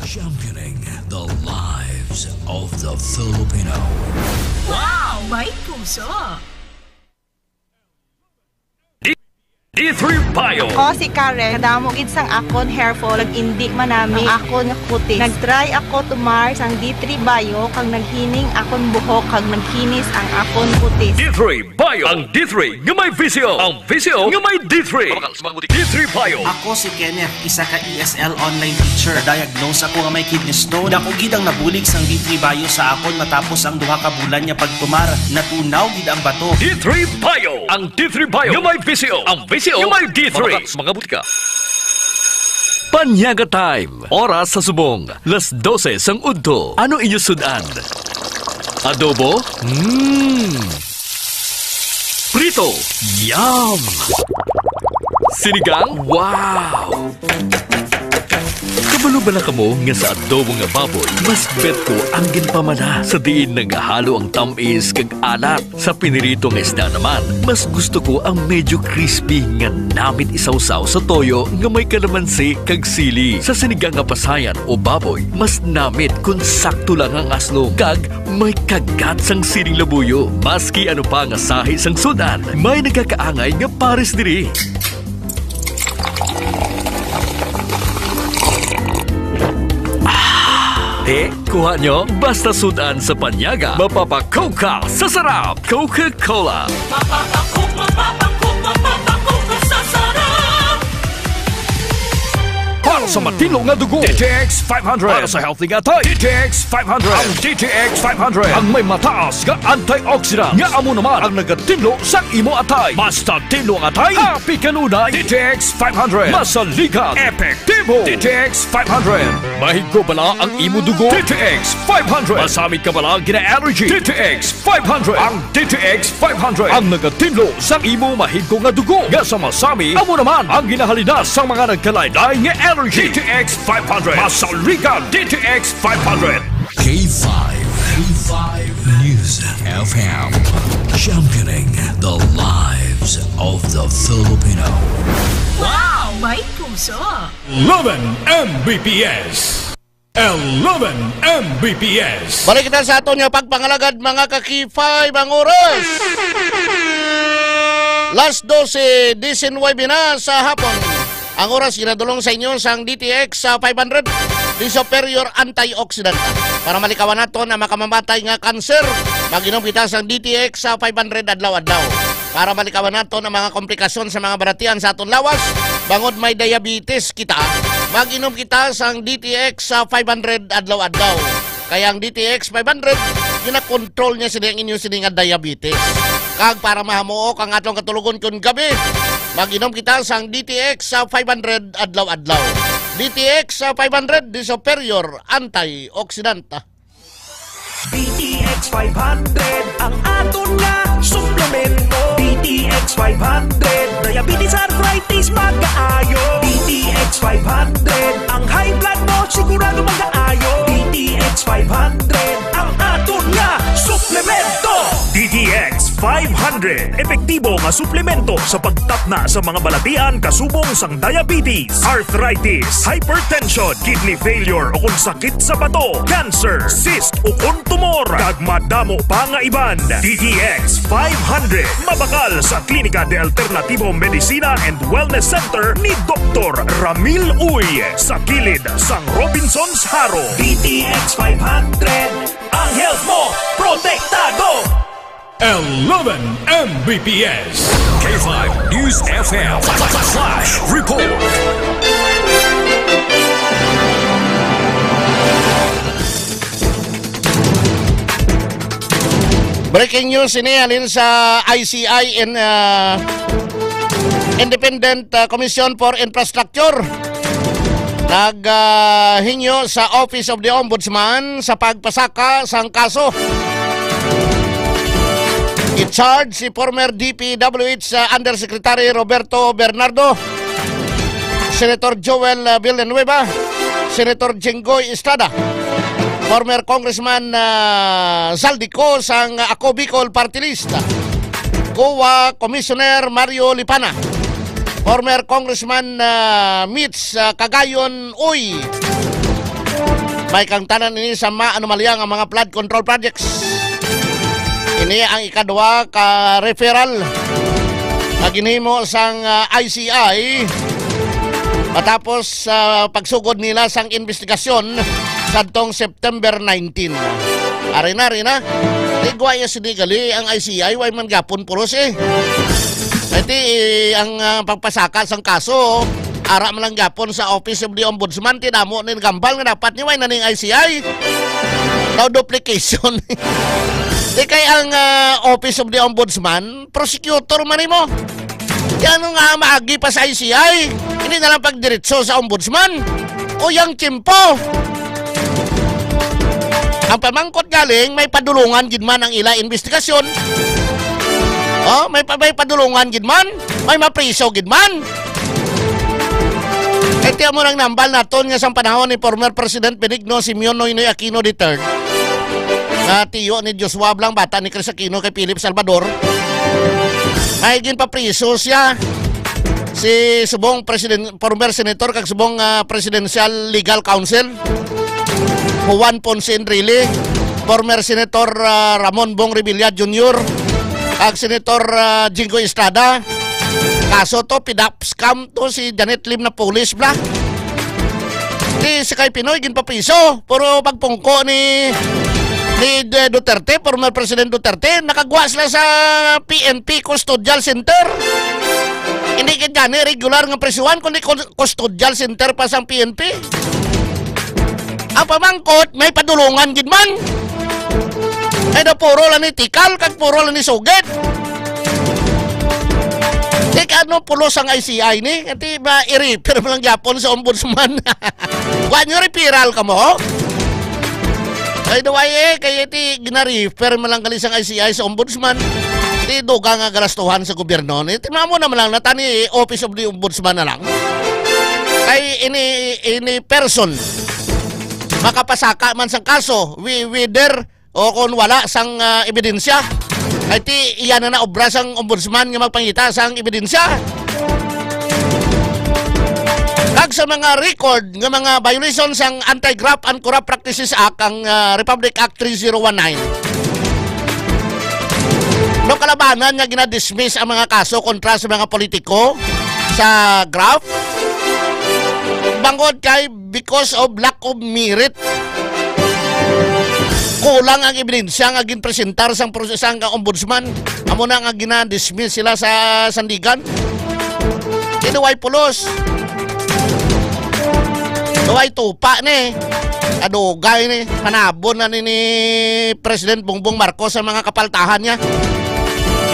championing the lives of the Filipino. Wow! May puso! D3 Bio. Ako si Karen, kadamo gid sang akon hair fall, indi man nami ang akon kutis. Nagtry ako tumar sang D3 Bio kag naghining akon buhok kag nagkinis ang akon kutis. D3 Bio. Ang D3 nga may visyo. Ang visyo nga may D3. D3 Bio. Ako si Kenneth, isa ka ESL online teacher. Diagnose ako nga may kidney stone. Ako gid ang nabulig sang D3 Bio sa akon matapos ang 2 ka bulan nga pagtumar. Natunaw gid ang bato. D3 Bio. Ang D3 Bio nga may visyo. Ang visyo nga may D3. Mga butika. Panyaga time. Oras sa subong. Las 12 sang udto. Ano inyo sudan? Adobo? Prito? Yum! Sinigang? Wow! Kabalo ba na kamo nga sa adobo nga baboy? Mas bet ko ang ginpamana sa diin nagahalo ang tamis kag alat. Sa pinirito nga isda naman, mas gusto ko ang medyo crispy nga namit isawsaw sa toyo nga may kalamansi kag sili. Sa sinigang nga pasayan o baboy, mas namit kung sakto lang ang aslo kag may kagat sang siling labuyo. Maski ano pa nga sahi sang sudan, may nagkakaangay nga pares diri. Kuha nyo, basta sudan sa panyaga, mapapakook ka sa sarap. Coca-Cola. Mapapakook sa sarap. Para sa matino nga dugo, DTX 500. Para sa healthy nga tay, DTX 500. Ang DTX 500 ang may mataas nga antioxidant nga amo naman ang nagatinlo sa imo atay. Basta tinlo ang atay, happy kanunay. DTX 500. Masaligan, epektibo. DTX 500. Mahigo bala ang imo dugo, DTX 500. Masamit ka bala gina-allergy, DTX 500. Ang DTX 500 ang nagatinlo sa imo mahigo nga dugo. Nga sa masami, amo naman ang ginahalina sa mga nagkalaylay nga allergy. DTX 500. Masaligan, DTX 500. K5 News FM, championing the lives of the Filipino. Wow, may puso. 11 Mbps. 11 Mbps. Balik kita sa aton nga pagpangalagad mga ka-K5 ang oras. Last 12:19 na sa hapon. Ang oras ginadulong sa inyo sang DTX 500 di superior antioxidant para malikawan nato na makamamatay nga kanser. Mag-inom kita sang DTX 500 adlaw-adlaw para malikawan nato na mga komplikasyon sa mga baratian sa aton lawas. Bangod may diabetes kita, mag-inom kita sang DTX 500 adlaw-adlaw. Kaya ang DTX 500 gina-control niya sila ang inyo sila nga diabetes. Kag para mahamuok ang atong katulugon kun gabi, mag-inom kita sang DTX 500 adlaw-adlaw. DTX 500 di superior antioxidant. DTX 500 ang aton nga suplemento. DTX 500 diabetes arthritis magkaayo. DTX 500 ang high blood mo sigurado magkaayo. DTX 500 ang aton nga suplemento. DTX 500 epektibo nga suplemento sa pagtapna sa mga balatian kasubong sang diabetes, arthritis, hypertension, kidney failure o kung sakit sa bato, cancer, cyst o kung tumor, kag madamo pa nga iban. DTX 500 mabakal sa Klinika de Alternativo Medicina and Wellness Center ni Dr. Ramil Uy sa kilid sang Robinson's Haro. DTX 500 ang health mo protektado. 11 Mbps. K5 News FM. Flash Report. Breaking news ini alin sa ICI in Independent Commission for Infrastructure. Naghinyo sa Office of the Ombudsman sa pagpasaka sang kaso. I-charge si former DPWH Undersecretary Roberto Bernardo, Senator Joel Villanueva, Senator Jenggoy Estrada, former Congressman Zaldico sang Ako Bicol Party List, COA Commissioner Mario Lipana, former Congressman Mitch Cagayon Uy. May kang tanan ini sa maanumalyang ang mga flood control projects. Ini ang ikadwa ka referral na ginhimo sang ICI matapos pagsugod nila sang investigasyon sadtong September 19. Ari na. Igwa ya sinigali ang ICI way man gapon puros eh. Iti ang pagpasaka sang kaso ara man lang gapon sa Office of the Ombudsman tinamo ni gambal nga dapat ni way na ning ICI. No duplication. Di kay ang Office of the Ombudsman, prosecutor man mo. Kaya ano nga maagi pa sa ICI, hindi na lang pagdiretso sa Ombudsman. O yang tiyempo. Ang pamangkot galing, may padulungan gid man ang ila investigasyon. Oh, may padulungan gid man, may mapriso gid man. Kaya mo nang nambal naton nga sa panahon ni former President Benigno Simeon Noynoy Aquino III. Na tiyo ni Joshua Blang, bata ni Chris Aquino kay Philip Salvador. Mahigin pa priso siya. Si subong former senator kag subong Presidential Legal Counsel Juan Ponce Enrile, former senator Ramon Bong Revilla Jr. kag senator Jingo Estrada. Kaso to scam to si Janet Lim na police bla. Di si kay Pinoy gin pa piso, puro pagpungko ni Duterte, former President Duterte, nakagwa sila sa PNP Custodial Center. Hindi ka dyan regular nga presuhan, kundi Custodial Center pa sa PNP. Ang pamangkot, may padulungan gid man. Ay na puro lang ni tikal, kag puro lang ni suget. Di ka ano pulos ang ICI ni, kasi ba i-repair mo lang Japon sa ombudsman. Huwag nyo referral ka mo? Ay daway kaya iti gina-refer man lang kali sang ICI sa ombudsman. Iti duga nga galastuhan sa gobyerno. Iti mo naman lang natani Office of the Ombudsman na lang. Kay ini person makapasaka man sang kaso whether o kung wala sang ebidensya. Ay ti iyan na obra sang ombudsman nga magpangita sang ebidensya. Kag sa mga record ng mga violations ang Anti-Graft and Corrupt Practices Act, ang Republic Act 3019. No kalabanan nga ginadismiss ang mga kaso kontra sa mga politiko sa graft. Bangod kay because of lack of merit. Kulang ang ebidensya nga ginpresentar sang prosesang ombudsman. Amo na nga ginadismiss sila sa sandigan. Kinuway pulos. Duway tupa ni adugay ni panabon na ni President Bongbong Marcos sa mga kapaltahan niya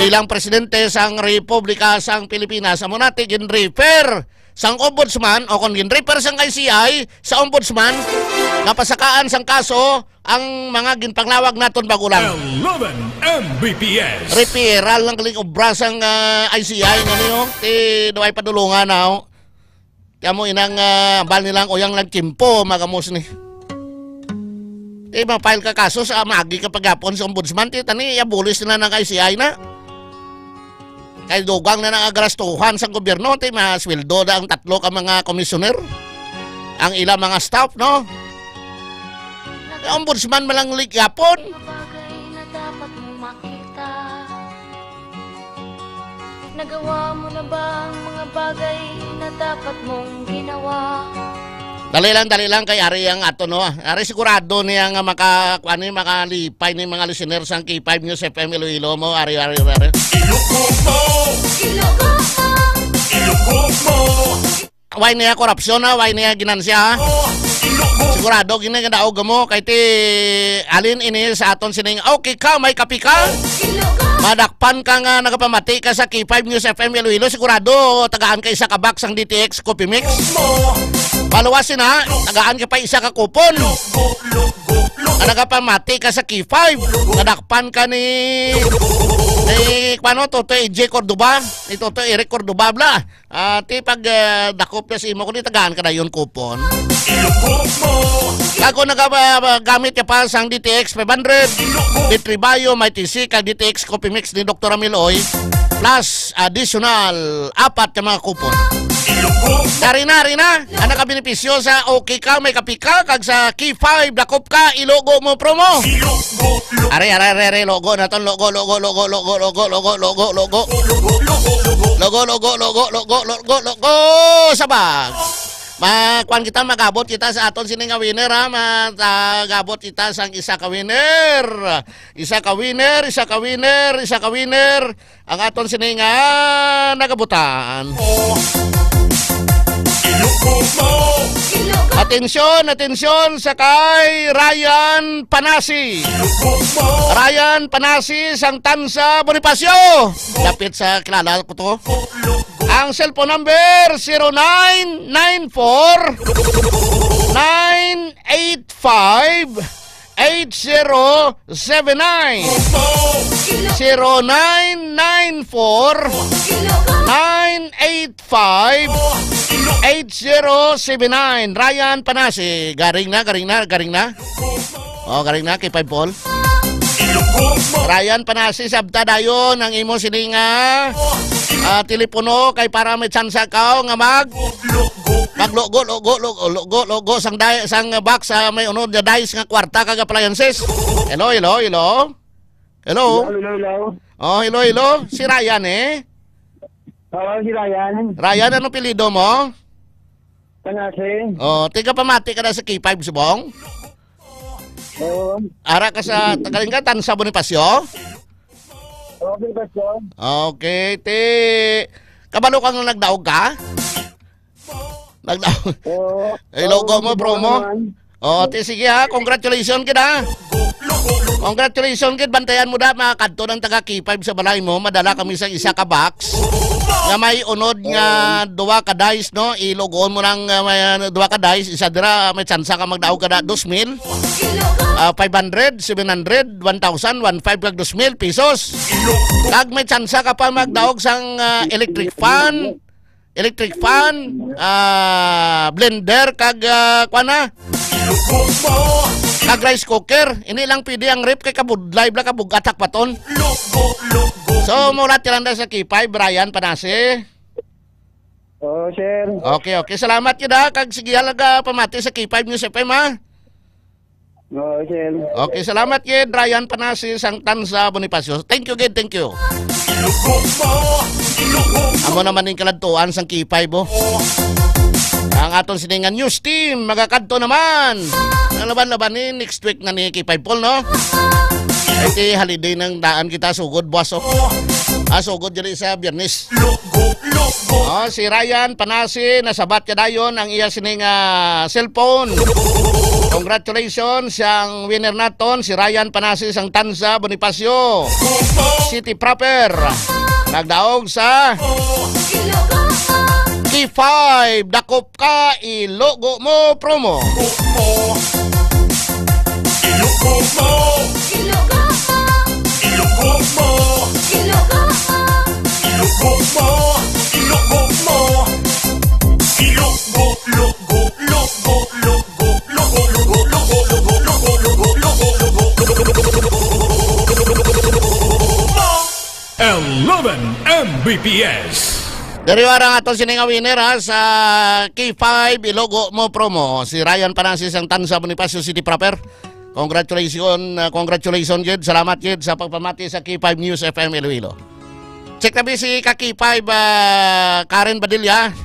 bilang presidente sang Republika sang Pilipinas. Amo natin gin-refer sang ombudsman o kung gin-refer sang ICI sa ombudsman napasakaan sang kaso ang mga ginpanglawag naton bagulang 11 Mbps. Referral lang kaling obra sang ICI nga niyo ti duway padulungan na. Kaya mo inang bal nilang oyang lang kimpo magamos ni. Mapile ka kaso sa magi ka pagapon sa ombudsman. Tani abulis na ng ICI na. Kaya dugang na ng agarastuhan sa gobyerno. Masweldo na ang 3 ka mga komisyoner. Ang ilang mga staff, no? Ombudsman malang ligapon. Nagawa mo na ba ang mga bagay na dapat mong ginawa? Dali lang kay Ari ang ato no. Ari sigurado niya nga makalipay ni mga listeners ang K5 News FM Iloilo mo. Ari. Iloko mo. Why niya korupsyon na, why niya ginansya. Sigurado ginagadaog mo kay ti alin ini sa aton sining okay ka may kapi ka. Madakpan ka nga nagapamati ka sa K5 News FM Iloilo, sigurado tagaan ka isa ka box ang DTX Coffee Mix. Paluwasin ha, tagaan ka pa isa ka kupon. Nagapamati ka sa K5, nadakpan ka ni Toto EJ Cordoba, ni Toto Eric Cordoba bla. Ti pag dakop ya si imo kundi tagaan ka na yun kupon. Ako nagagamit ka pa sang DTX 500, D3 Bio, may TC, kag DTX Coffee Mix ni Dr. Amiloy, plus additional 4 ka mga kupon. Rina, ano ka benepisyo sa okay ka, may kapi ka, kag sa K5, dakop ka, ilogo mo promo. Are, logo na ton, logo, sabag. Makuan kita, magabot kita sa aton sining winner ha, magabot kita sang isa ka winner. Isa ka winner, ang aton sining nagabutan. Atensyon sa kay Ryan Panasi. Ryan Panasi sang Tansa Bonifacio. Lapit sa kilala ko to. Ang cellphone number 0994-985-8079. 0994-985-8079. 0985-8079. Ryan Panasi. Garing na. O, garing na kay 5 Paul. Ryan Panasi, sabta dayon ang imo sininga telepono kay para may tsansa ka nga maglogo sang box may unod nga dice nga kwarta kag appliances. Hello. Oh, hello. Si Ryan Oo, si Ryan. Ryan, ano pilido mo? Panasi. Oh, tiga pamati ka na sa K5 subong? Oo. Ara ka sa tagaling ka Tansa Bonifacio? Okay, Pastor. Okay, kabalo kang nagdaog ka? Nagdaog? Oo. Logo mo, promo? Sige ha, congratulations kita. Congratulations kid, bantayan mo da mga kadto ng taga K5 sa balay mo, madala kami sa isa ka box nga may unod nga duwa ka dice, no? Ilogoon mo ng may duwa ka dice, isa dira may tsansa ka magdaog kada 2,000, 500, 700, 1,000, 1,500 kag 2,000 pesos. Kag may tsansa ka pa magdaog sang electric fan, blender kag kag rice cooker. Ini lang pwede ang rip kay kabudlay bla kabugatak paton. So mura tiranda sa K5 Brian Panasi. Oh, sir. Okay. Salamat yun ha. Kag sige halaga pamati sa K5 News FM ha. Oh, sir. Okay, salamat yun Brian Panasi sang Tansa Bonifacio. Thank you. Amo naman yung kaladtuan sang K5 ang aton siningan news team magakadto naman ang laban-labanin next week na ni K5 Paul, no? Iti holiday ng daan kita sugod boss sugod dyan sa Biyernes. Si Ryan Panasi nasabat ka dayon ang iya sining cellphone. Congratulations siyang winner naton si Ryan Panasi sang Tansa Bonifacio City proper. Nagdaog sa K5, dakop ka, ilogo mo promo. Mbps. Dari warang aton sininga winner sa K5 ilogo mo promo si Ryan Panasi sang Tansa Bonifacio City proper. Congratulations Jed. Salamat Jed sa pagpamati sa K5 News FM Iloilo. Check na si K5 Karen Badilla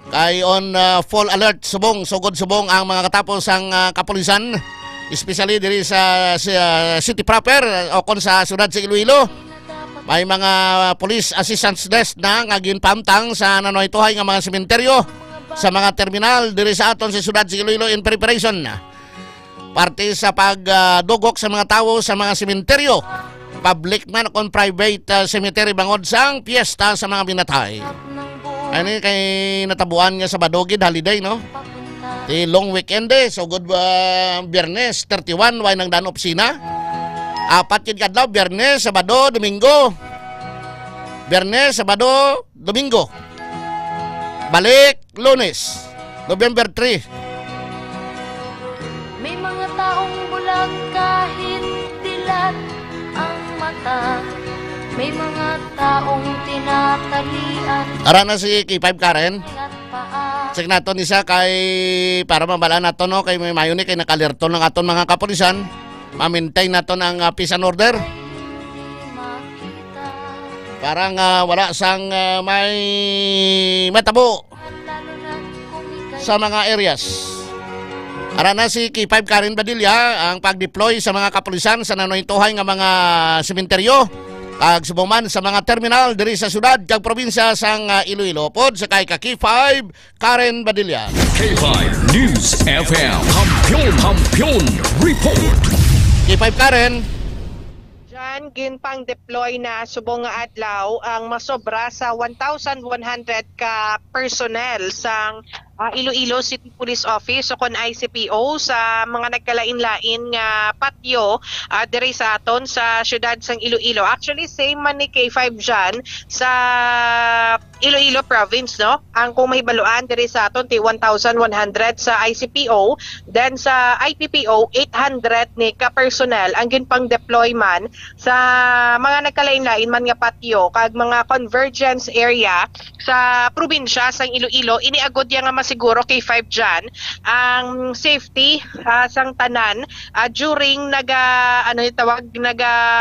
kay on full alert subong ang mga katapos ang kapulisan, especially diri sa city proper o kon sa syudad sa Iloilo. May mga police assistance desk na nga ginpamtang sa nanoytohay nga mga sementeryo sa mga terminal diri sa aton sa syudad sa Iloilo in preparation. Parte sa pagdugok sa mga tawo sa mga sementeryo, public man o private cemetery bangod sang piyesta sa mga binatay. Ano kay natabuan nga sa Badogid holiday, no? Di long weekend so good Biyernes 31 way nang dan opisina. 4 yun kadlaw, Biyernes, Sabado, Domingo. Biyernes, Sabado, Domingo. Balik, Lunes, November 3. May mga taong bulag kahit dilat ang mata. May mga taong tinatalian. Ara na si K5 Karen. Check nato ni siya kay para mabala nato, no, kay may mayuni kay nakalerto ng aton mga kapulisan. Ma-maintain nato ng peace and order. Parang wala sang may matabo sa mga areas. Ara na si K5 Karen Badilla ang pag-deploy sa mga kapulisan sa nanoytohay nga mga sementeryo kag subuman sa mga terminal diri sa syudad kag probinsya sang Iloilo. Pod sa kay K5 Karen Badilla. K5 News FM Kampiyon Report. K5 Karen. Diyan, ginpang deploy na subong nga adlaw ang masobra sa 1,100 ka personnel sang Iloilo City Police Office o kon ICPO sa mga nagkalain-lain nga patio diri sa aton sa syudad sang Iloilo. Actually same man ni K5 dyan sa Iloilo province, no? Ang kung mahibaluan diri sa aton ti 1,100 sa ICPO, then sa IPPO 800 ni ka personnel ang ginpang deploy man sa mga nagkalain-lain man nga patio kag mga convergence area sa probinsya sang Iloilo. Iniagod ya nga masiguro K5 dyan ang safety sang tanan during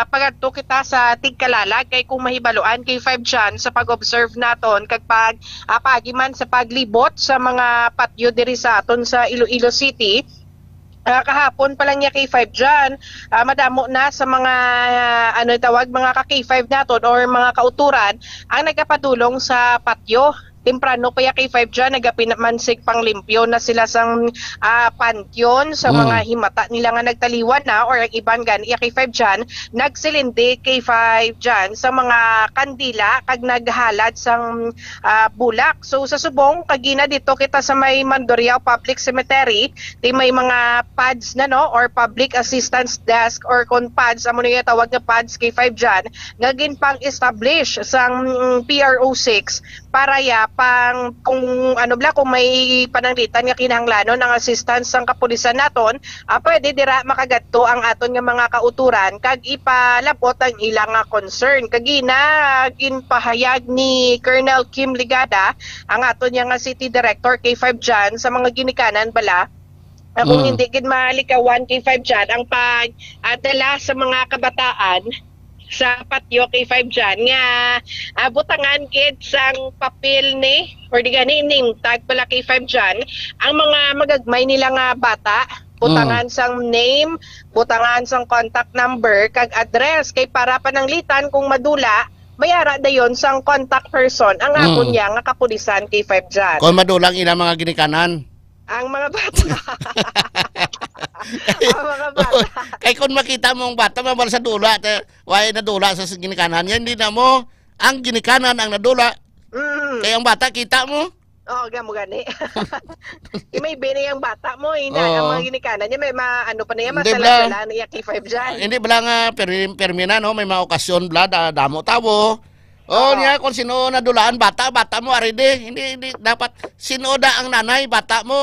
pagadto kita sa tigkalalag kay kung mahibaluan K5 dyan sa pag-observe naton kag pagiman sa paglibot sa mga patio diri sa aton sa Iloilo City. Kahapon pa lang niya K5 dyan, madamo na sa mga mga ka-K5 naton or mga kauturan ang nagkapadulong sa patio. Temprano pa ya K5 dyan, nagapinamansig pang limpyo na sila sang pantyon sa mga himata nila nga nagtaliwan na or ang ibang gan ya K5 dyan, nagsilindi K5 dyan sa mga kandila kag naghalad sang bulak. So sa subong, kagina dito kita sa may Mandurriao Public Cemetery, di may mga pads na no or public assistance desk or kon pads, amo na tawag na pads K5 dyan, ngagin pang establish sang PRO6 para ya pang kung kung may pananglitan nga kinahanglanon ng assistance sang kapulisan naton, pwede dira makagadto ang aton nga mga kauturan kag ipalabot ang ilang concern. Kagina ginpahayag ni Colonel Kim Ligada, ang aton nga City Director K5 dyan sa mga ginikanan bala. Kung hindi gid malikawan K5 dyan ang pagdala sa mga kabataan sa patio K5 dyan nga butangan kid sang papel ni or di gani name tag pala K5 dyan ang mga magagmay nila nga bata, butangan sang name, butangan sang contact number kag address kay para pananglitan kung madula mayara dayon sang contact person ang akon niya nga kapulisan K5 dyan. Kung madulang ilang mga ginikanan ang mga bata. Ang mga bata. Kay kung makita mo ang bata, mabal sa dula, why nadula sa ginikanan, yan hindi na mo, ang ginikanan ang nadula. Kaya ang bata, kita mo? Oo, gamo gani. May bini ang bata mo, ang mga ginikanan niya, may ano pa niya, masala-sala niya K5 dyan. Hindi bala nga, permina, no? May mga okasyon, damo tabo. Niya kung sino nadulaan bata mo aride. Hindi dapat sinoda ang nanay, bata mo,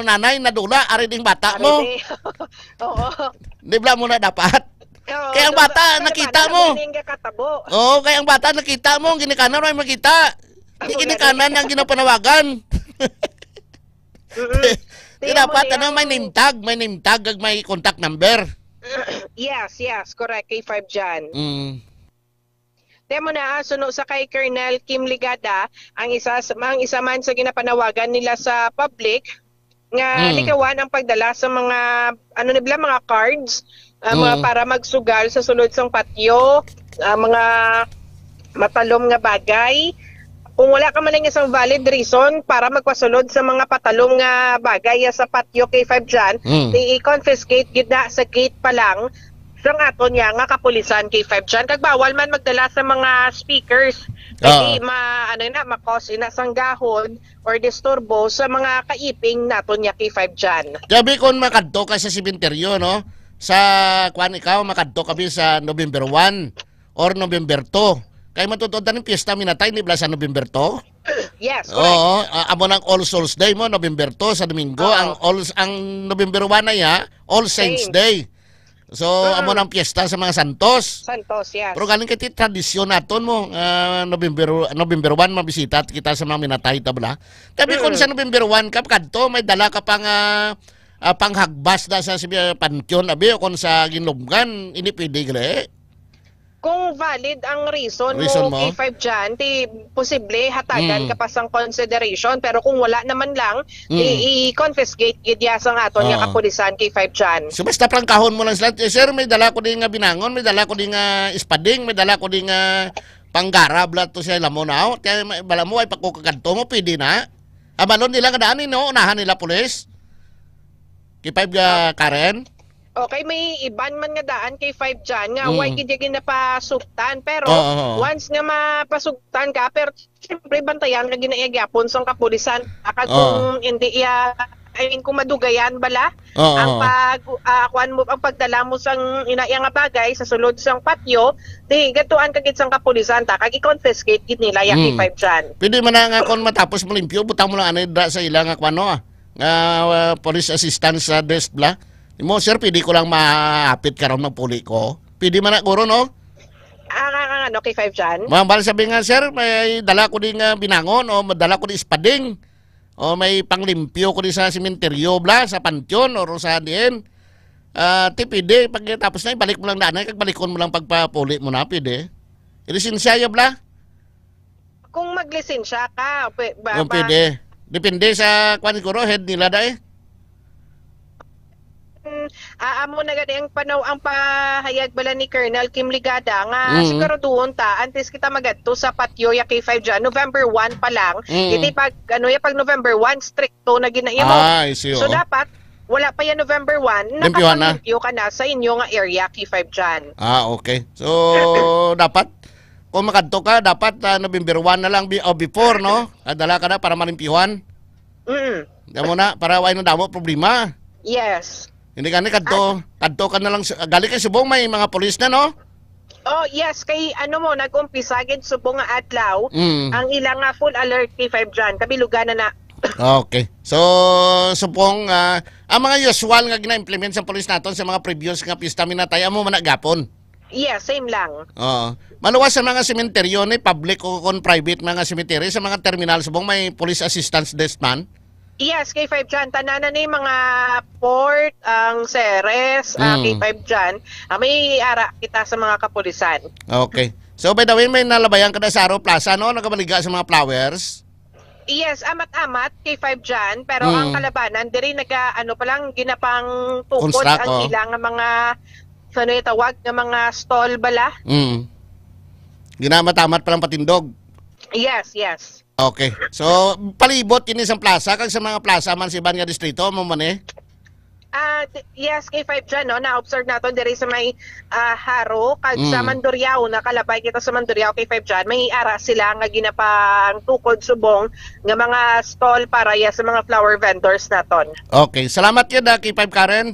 nanay nadula ariding bata mo. Oo. Di ba mo na dapat? Kaya ang bata nakita mo. Kaya ang bata nakita mo, ginikanan ay makita. Hindi ginikanan ang ginapanawagan. Di dapat may name tag, may contact number. Yes, correct. K5 dyan. Temo na suno sa kay Colonel Kim Ligada ang isa man sa ginapanawagan nila sa public nga likawan ang pagdala sa mga mga cards mga para magsugal sa sulod sang patio, mga matalom nga bagay. Kung wala ka man lang isang valid reason para magpasulod sa mga patalong nga bagay sa patio K5 dyan, i-confiscate gid na sa gate pa lang sang aton niya nga kapulisan K5 dyan. Kag bawal man magdala sa mga speakers kasi ma-cause ina sang gahon or disturbo sa mga kaiping naton niya K5 dyan. Gabi kung makadto ka sa simenteryo, no? Sa kwan ikaw, makadto kami sa November 1 or November 2. Kaya matutunan ng piyesta minatay ni Blas sa November 2? Yes, correct. Oo, amo ng All Souls Day mo, November 2 sa Domingo. Ang November 1 na ya, All Saints Day. So, amo ng piyesta sa mga santos. Santos, yes. Pero galing kiti tradisyon naton mo, November 1 mabisita kita sa mga minatay tabla. Tabi kung sa November 1 kadto may dala ka pang panghagbas da sa pantyon abi o kung sa ginlubgan, ini pwede gali. Kung valid ang reason mo K5 dyan, posible hatagan ka pa sang consideration. Pero kung wala naman lang, i-confiscate gidya sang aton nga kapulisan K5 dyan. So basta prangkahon mo lang sila, sir, may dala ko din nga binangon, may dala ko din nga ispading, may dala ko din nga panggarab lahat to siya lamo na. Kaya bala mo ay pakukaganto mo, pwede na. Abalon nila kadaan, no? Unahan nila pulis. K5 Karen. Okay, may iban man nga daan kay 5 dyan nga, why gid napasugtan. Pero once nga mapasugtan ka, pero siyempre bantayan ka ginaiagapon sa kapulisan. Kung hindi kung madugayan bala, ang ang pagdala mo sang inaya nga bagay sa sulod sang patio, di gatuan ka gid sang kapulisan ta, kag i-confiscate gid nila yung 5 dyan. Pwede man nga kung matapos mo limpyo, butang mo lang sa ilang nga police assistance sa desk bla. Mo, sir, pwede ko lang mahapit ka rin ng puli ko. Pwede man ako ron, no? Kay 5 dyan? Mahambal sabi nga, sir, may dala ko din binangon o madala ko din ispading. O may panglimpyo ko din sa simenteryo, bla, sa pantyon o sa diin. Pwede, pagkatapos na, ibalik mo lang daan, kagbalikon mo lang pagpapuli mo na, pwede. Ilisensya ya, bla? Kung maglisensya ka, pwede. Depende sa kwan head nila dahil. Amo na gani ang panaw ang pahayag bala ni Colonel Kim Ligada nga siguro doon ta antes kita magadto sa patio ya K5 dyan November 1 pa lang iti pag pag November 1 stricto na ginaya mo so dapat wala pa yan November 1 nakapag-limpyo ka na sa inyo nga area K5 dyan. Okay, so dapat kung makadto ka dapat November 1 na lang before, no? Dala ka na para malimpyuhan. Damo na para wala na damo problema. Yes. Hindi ka kadto ka na lang, gali kay Subong may mga polis na, no? Oh, yes, kay nag-umpisa gid Subong nga adlaw, ang ilang nga full alert kay 5 dyan, kabilugan na. Okay. So, Subong, ang mga usual nga gina-implement sa polis naton sa mga previous nga pista minatay mo managapon. Yes, same lang. Maluwas sa mga sementeryo ni public o private mga sementeryo sa mga terminal Subong may police assistance desk man. Yes, K5 dyan. Tananan na yung mga port, ang Ceres, K5 dyan. May ara kita sa mga kapulisan. Okay. So, by the way, may nalabayan ka na sa Aro Plaza, no? Nagabaliga sa mga flowers? Yes, amat-amat, K5 dyan. Pero ang kalabanan, diri palang ginapang tukod ang ilang mga, tawag, ng mga stall bala. Ginamatamat palang patindog? Yes, yes. Okay. So, palibot ini sa plaza, kag sa mga plaza man sa ibang nga distrito, mo man eh? Yes, K5 dyan, no? Na-observe natin diri sa may Haro, kag sa Mandurriao, nakalabay kita sa Mandurriao, K5 dyan, may ara sila nga ginapang tukod Subong nga mga stall para sa mga flower vendors naton. Okay. Salamat yun, K5 Karen.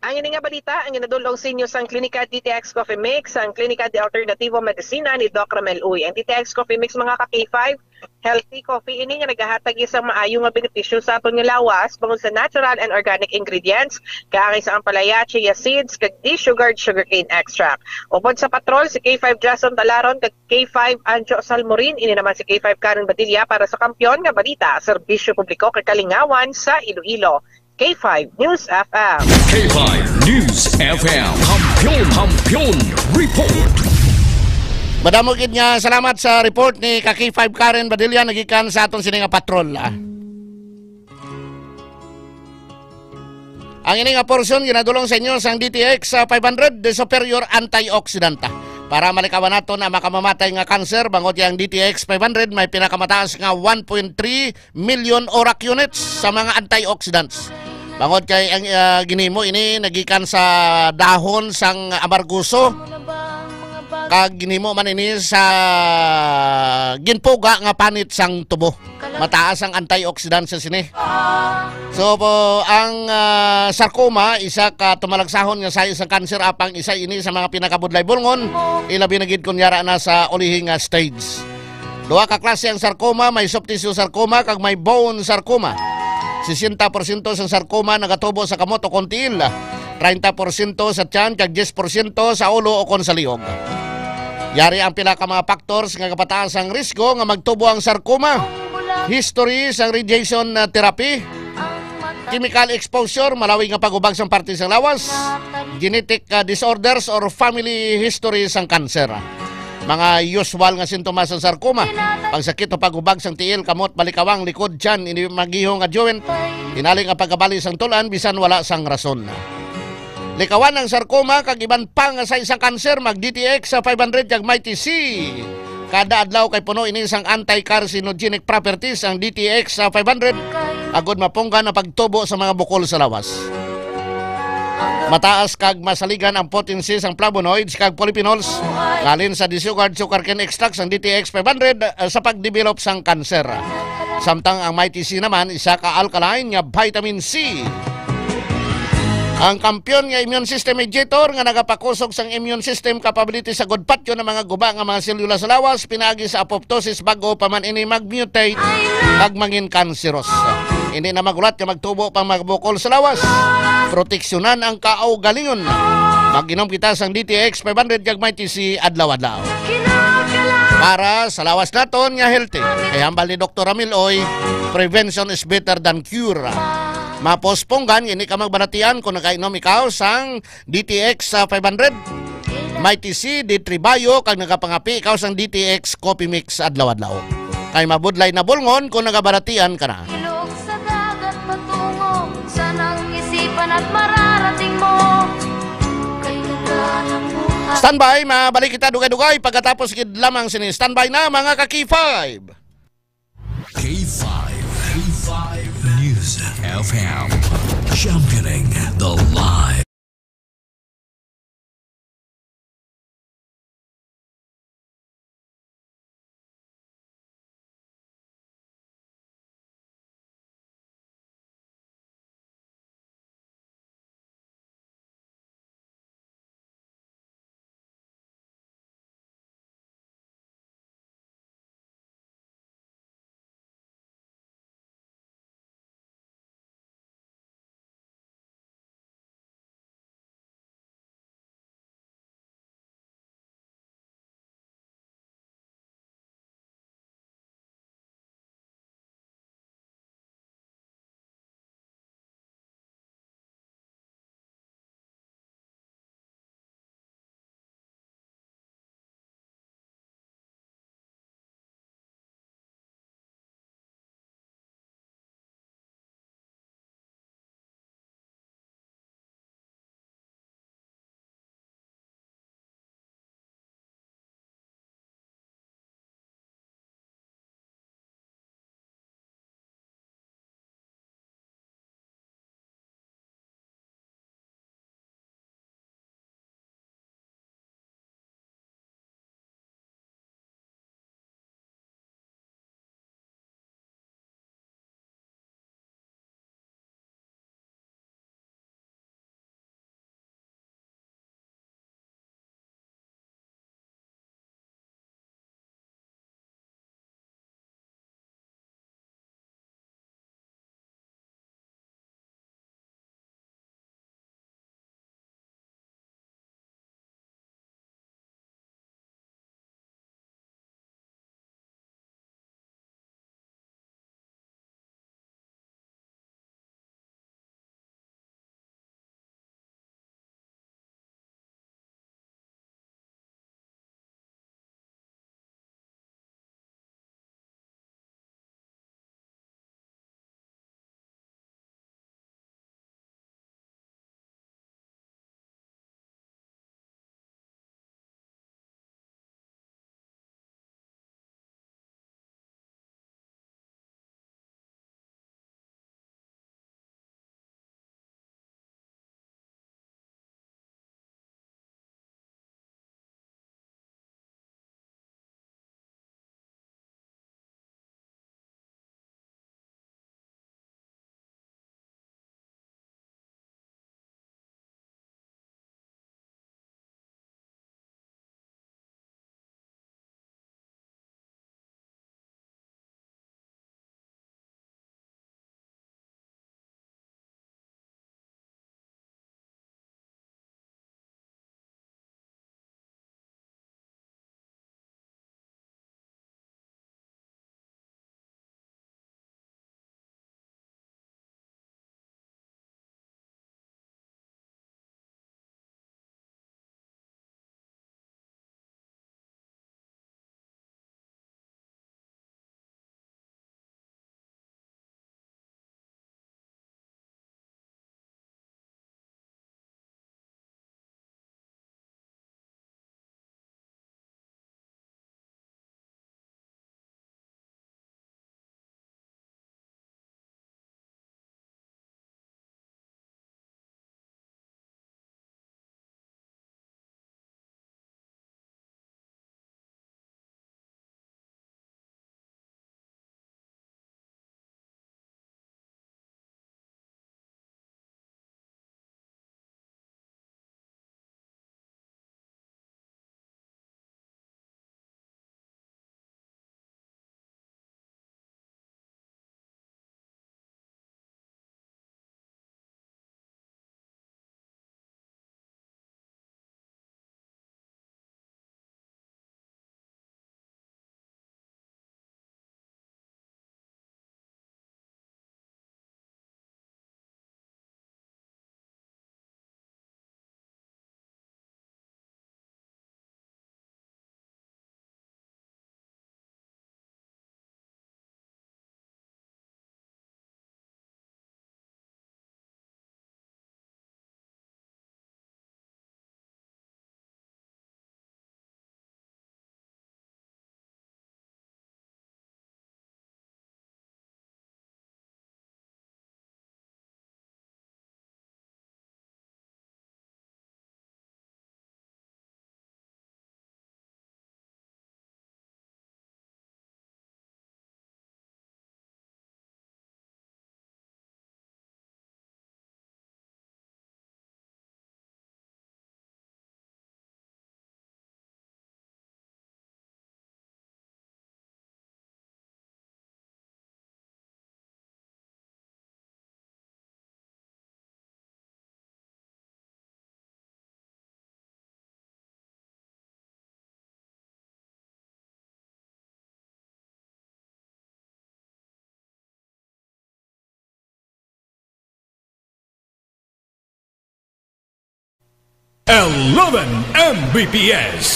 Ang yun nga balita, ang ginadulong sa inyo sa Klinika DTX Coffee Mix, ang Klinika de Alternativo Medicina ni Doc Ramel Uy. Ang DTX Coffee Mix mga ka-K5, healthy coffee ini nga nagahatag isang maayo nga benepisyo sa aton nga lawas bangod sa natural and organic ingredients, kaangay sa ampalaya, chia seeds, kag de-sugared sugarcane extract. Upod sa patrol, si K5 Jason Talaron, kag K5 Anjo Salmorin, ini naman si K5 Karen Badilla para sa Kampiyon nga balita, serbisyo publiko kag kalingawan sa Iloilo. K5 News FM. K5 News FM. Kampiyon Report. Madamo gid nga salamat sa report ni K5 Karen Badilla nagikan sa aton sini nga patrol. Ang ini nga portion ginadulong sa inyo sang DTX 500 de superior antioxidanta para malikawan naton na makamamatay nga cancer bangod yang DTX 500 may pinakamataas nga 1.3 million ORAC units sa mga antioxidants. Bangod kay ang ginimo ini nagikan sa dahon sang amarguso. Kag ginimo man ini sa ginpuga nga panit sang tubo. Mataas ang antioxidant sa sini. So ang sarcoma isa ka tumalagsahon nga sa isang cancer apang isa ini sa mga pinakabudlay bulngon ilabi na gid kunyara na sa ulihing stage. Duha ka klase ang sarcoma, may soft tissue sarcoma kag may bone sarcoma. 60% sa sarcoma nagatubo sa kamot o kontiil, 30% sa tiyan kag 10% sa ulo o kon sa liog. Yari ang pila ka mga factors nga kapataas ang risko nga magtubo ang sarcoma. History sa radiation therapy, chemical exposure, malawi nga pagubag sa parte sa lawas, genetic disorders or family history sang cancer. Mga usual nga sintomas sa sarcoma, pagsakit o pagubag sang tiil, kamot, balikawang, likod, tiyan, ini magihong nga joint, tinaling ang pagkabali sang tulan, bisan wala sang rason. Likawan ang sarcoma, kag iban pa nga sa isang cancer, mag DTX sa 500 kag Mighty C. Kada adlaw kay puno ini sang anti-carcinogenic properties ang DTX sa 500, agod mapunggan na pagtubo sa mga bukol sa lawas. Mataas kag masaligan ang potency sang flavonoids kag polyphenols ngalin sa disugar sugar cane extract sang DTX 500 sa pagdevelop sang kanser. Samtang ang Mighty C naman isa ka alkaline nga vitamin C. Ang kampiyon nga immune system mediator nga nagapakusog sang immune system capability sa godpatyo ng mga guba nga mga selula sa lawas pinagi sa apoptosis bago pa man ini magmutate kag mangin cancerous. Hindi na magulat nga magtubo pang magbukol sa lawas. Proteksyonan ang kaugalingon. Mag-inom kita sang DTX 500 kag Mighty C adlaw-adlaw. Para sa lawas naton nga healthy. Kaya hambal ni Dr. Ramil Oy, prevention is better than cure. Maposponggan, ini ka magbanatian kung nakainom ikaw sang DTX 500, Mighty C, D3 Bio, kag nagapangapi ikaw sang DTX Coffee Mix adlaw-adlaw. Kay mabudlay na bulngon kung nagabanatian ka na. Ilog sa dagat patungo, sanang isipan at mararating mo. Kay ganda ng buhay. Standby, mabalik kita dugay-dugay pagkatapos gid lamang sini. Standby na mga ka-K5. K5 News FM, championing the live. 11 Mbps.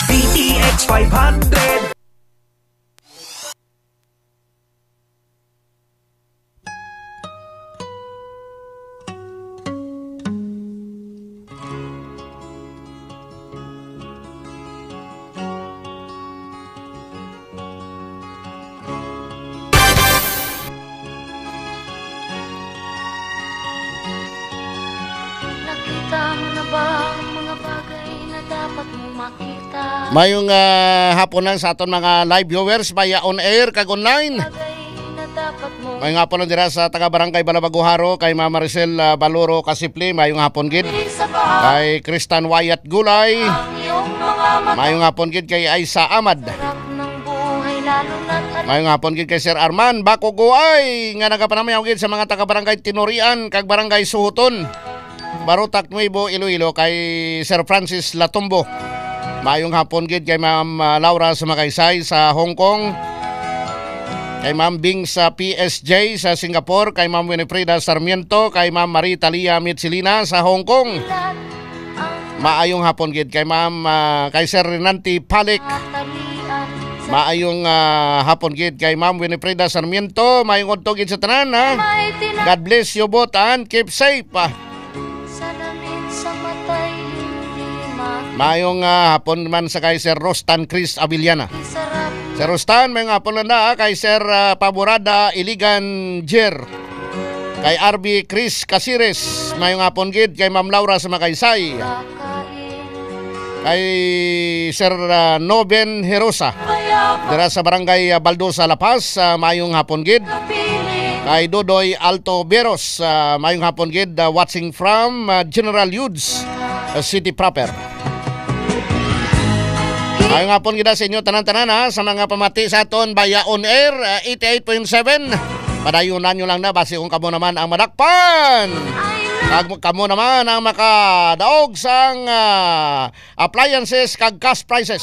DTX 500. Nakita mo na ba ang mga bagay na dapat mong makita? Mayong haponan sa aton mga live viewers via on air kag online. May nga po lang dira sa taga-barangay Balabaguharo kay Mama Maricel Baloro Kasipli, mayong hapon gid. Kay Kristan Wyatt Gulay, mayong hapon gid kay Aisa Ahmad. Mayong hapon gid kay Sir Arman Bakuguay nga nagapanamayaw gid sa mga taga-barangay Tinorian kag barangay Suhuton, Barutak, Nuevo, Iloilo kay Sir Francis Latumbo. Mayong hapon gid kay Ma'am Laura Sumakaysay sa Hong Kong. Kay Ma'am Bing sa PSJ sa Singapore, kay Ma'am Winifreda Sarmiento, kay Ma'am Marie Talia Mitsilina sa Hong Kong. Maayong hapon gid kay Ma'am kay Sir Renanti Palik. Maayong hapon gid kay Ma'am Winifreda Sarmiento. Maayong udto gid sa tanan ha. God bless you both and keep safe. Maayong hapon man sa kay Sir Rostan Chris Avillana. Sir Rostan, may hapon na kay Sir Paborada Iligan Jer. Kay RB Chris Casires, mayong hapon gid kay Ma'am Laura Sumakaysay. Kay Sir Noben Herosa dira sa barangay Baldosa, La Paz, mayong hapon gid. Kay Dodoy Alto Beros, mayong hapon gid watching from General Yudes City proper. Mayong hapon gid sa inyo tanan-tanan sa mga pamati sa aton via on air 88.7. Padayunan nyo lang na base kung kamo naman ang madakpan. Kamo naman ang makadaog sang appliances kag cash prices.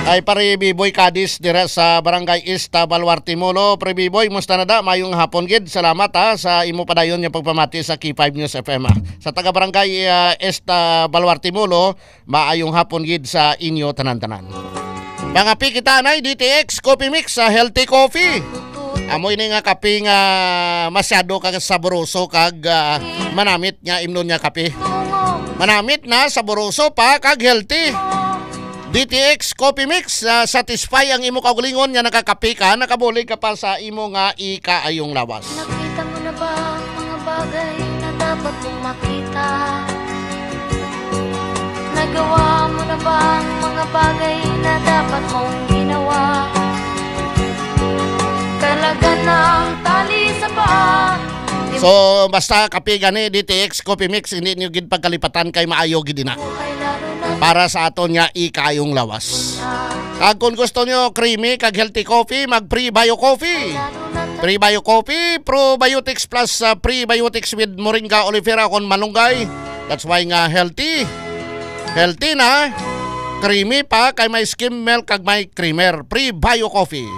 Ay pare Biboy Kadis dira sa Barangay Ista Baluarte Molo. Pre Biboy, musta na da? Mayong hapon gid. Salamat sa imo padayon nga pagpamati sa K5 News FM. Sa taga Barangay Ista Baluarte Molo, maayong hapon gid sa inyo tanan-tanan. Pangapi kita nay DTX Coffee Mix sa Healthy Coffee. Amoy ni nga kape nga masyado kag saboroso kag manamit nga imnon nga kape. Manamit na saboroso pa kag healthy. DTX Coffee Mix, satisfy ang imo kaugalingon nga nakakape ka, nakabulig ka pa sa imo nga ikaayong lawas. Nakita mo na ba ang mga bagay na dapat mong makita? Nagawa mo na ba ang mga bagay na dapat mong ginawa? Kalaga ng tali sa paa. So basta kape gani DTX Coffee Mix, hindi niyo gid pagkalipatan kay maayo gid na. Para sa aton nga ikayong lawas. Kag kung gusto nyo creamy kag healthy coffee, mag Prebio Coffee. Prebio Coffee, probiotics plus prebiotics with moringa oleifera kon malunggay. That's why nga healthy. Healthy na, creamy pa kay may skim milk kag may creamer. Prebio Coffee.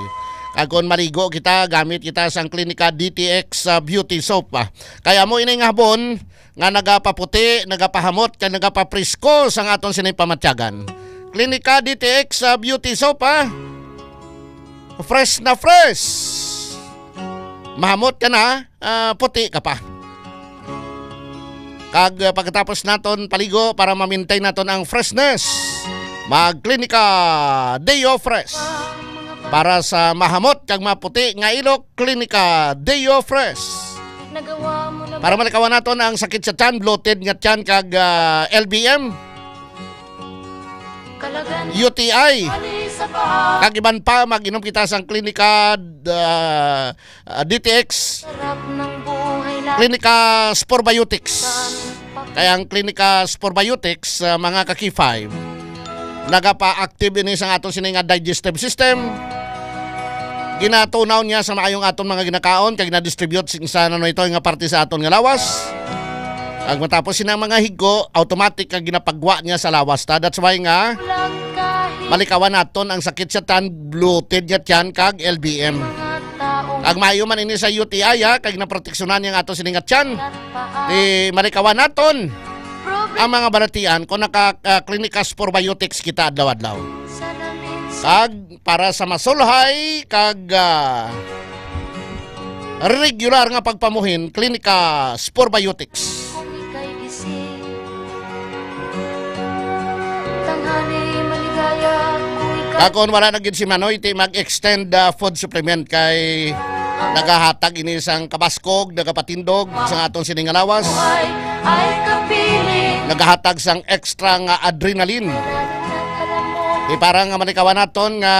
Kag kung maligo kita, gamit kita sang Klinika DTX Beauty Soap. Kaya mo inay nga habon nga nagapaputi, nagapahamot, kag nagapaprisko sang aton sinipamatyagan. Klinika DTX Beauty Soap fresh na fresh. Mahamot ka na, puti ka pa. Kag pagkatapos naton paligo para ma-maintain naton ang freshness, mag Klinika Deo Fresh. Para sa mahamot kag maputi nga ilok, Klinika Deo Fresh. Para malikawan naton ang sakit sa tiyan, bloated nga tiyan kag LBM, UTI. Kag iban pa, mag-inom kita sang Klinika DTX, Klinika Sporbiotics. Kaya ang Klinika Sporbiotics, mga kaki-5, nagapa-active ini sa aton sining digestive system. Ginatunaw niya sa maayong aton mga ginakaon kag na-distribute sa ano ito nga parte sa aton nga lawas. Kag matapos sinang mga higgo, automatic kag ginapagwa niya sa lawas ta. That's why nga malikawan naton ang sakit sa tan, bloated nga tiyan kag LBM. Kag maayo man ini sa UTI kag naproteksyonan niya ato siningat tiyan. Di marikawan naton ang mga balatian kung naka-klinikas for biotics kita adlaw-adlaw. Kag para sa masulhay kag regular nga pagpamuhin klinika for biotics. Kakon wala na gid si Manoy ti mag-extend food supplement kay nagahatag ini sang kabaskog, nagapatindog sa aton siningalawas. Nagahatag sang extra nga adrenaline. Di parang nga manikawan naton nga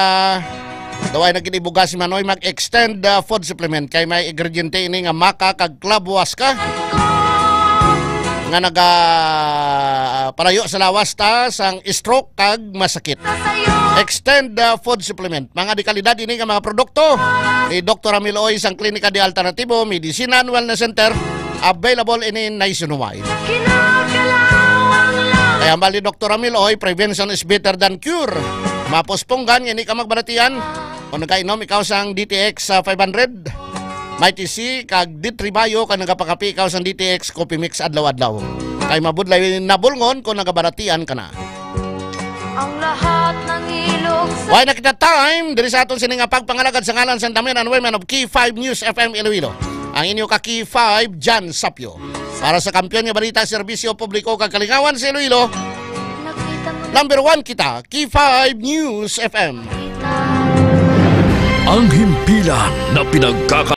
daway na gid ibuga si Manoy mag-extend food supplement kay may ingrediente ini nga maka kag klabwas ka. Nga naga parayo sa lawas ta sang stroke kag masakit. Extend food supplement. Mga di kalidad ini nga mga produkto ni Dr. Ramil Oy sang Klinika de Alternativo Medicina and Wellness Center, available in nationwide. Kaya bali Dr. Ramil Oy, prevention is better than cure. Maposponggan ini ka magbalatian kung nagkainom ikaw sang DTX 500 Mighty C kag D3 Bio kung nagapakapi ikaw sang DTX Coffee Mix adlaw-adlaw. Kay mabudlay nabulngon kung nagabalatian ka na. Ang lahat ng ilog Why na kita time diri sa aton sining nga pagpangalagad sa ngalan sa Damian and Women of Key 5 News FM Iloilo. Ang inyo ka Key 5 Jan Sapio. Para sa kampiyon nga balita serbisyo publiko kag kalingawan sa Iloilo. Number 1 kita, Key 5 News FM. Ang himpilan na pinagkaka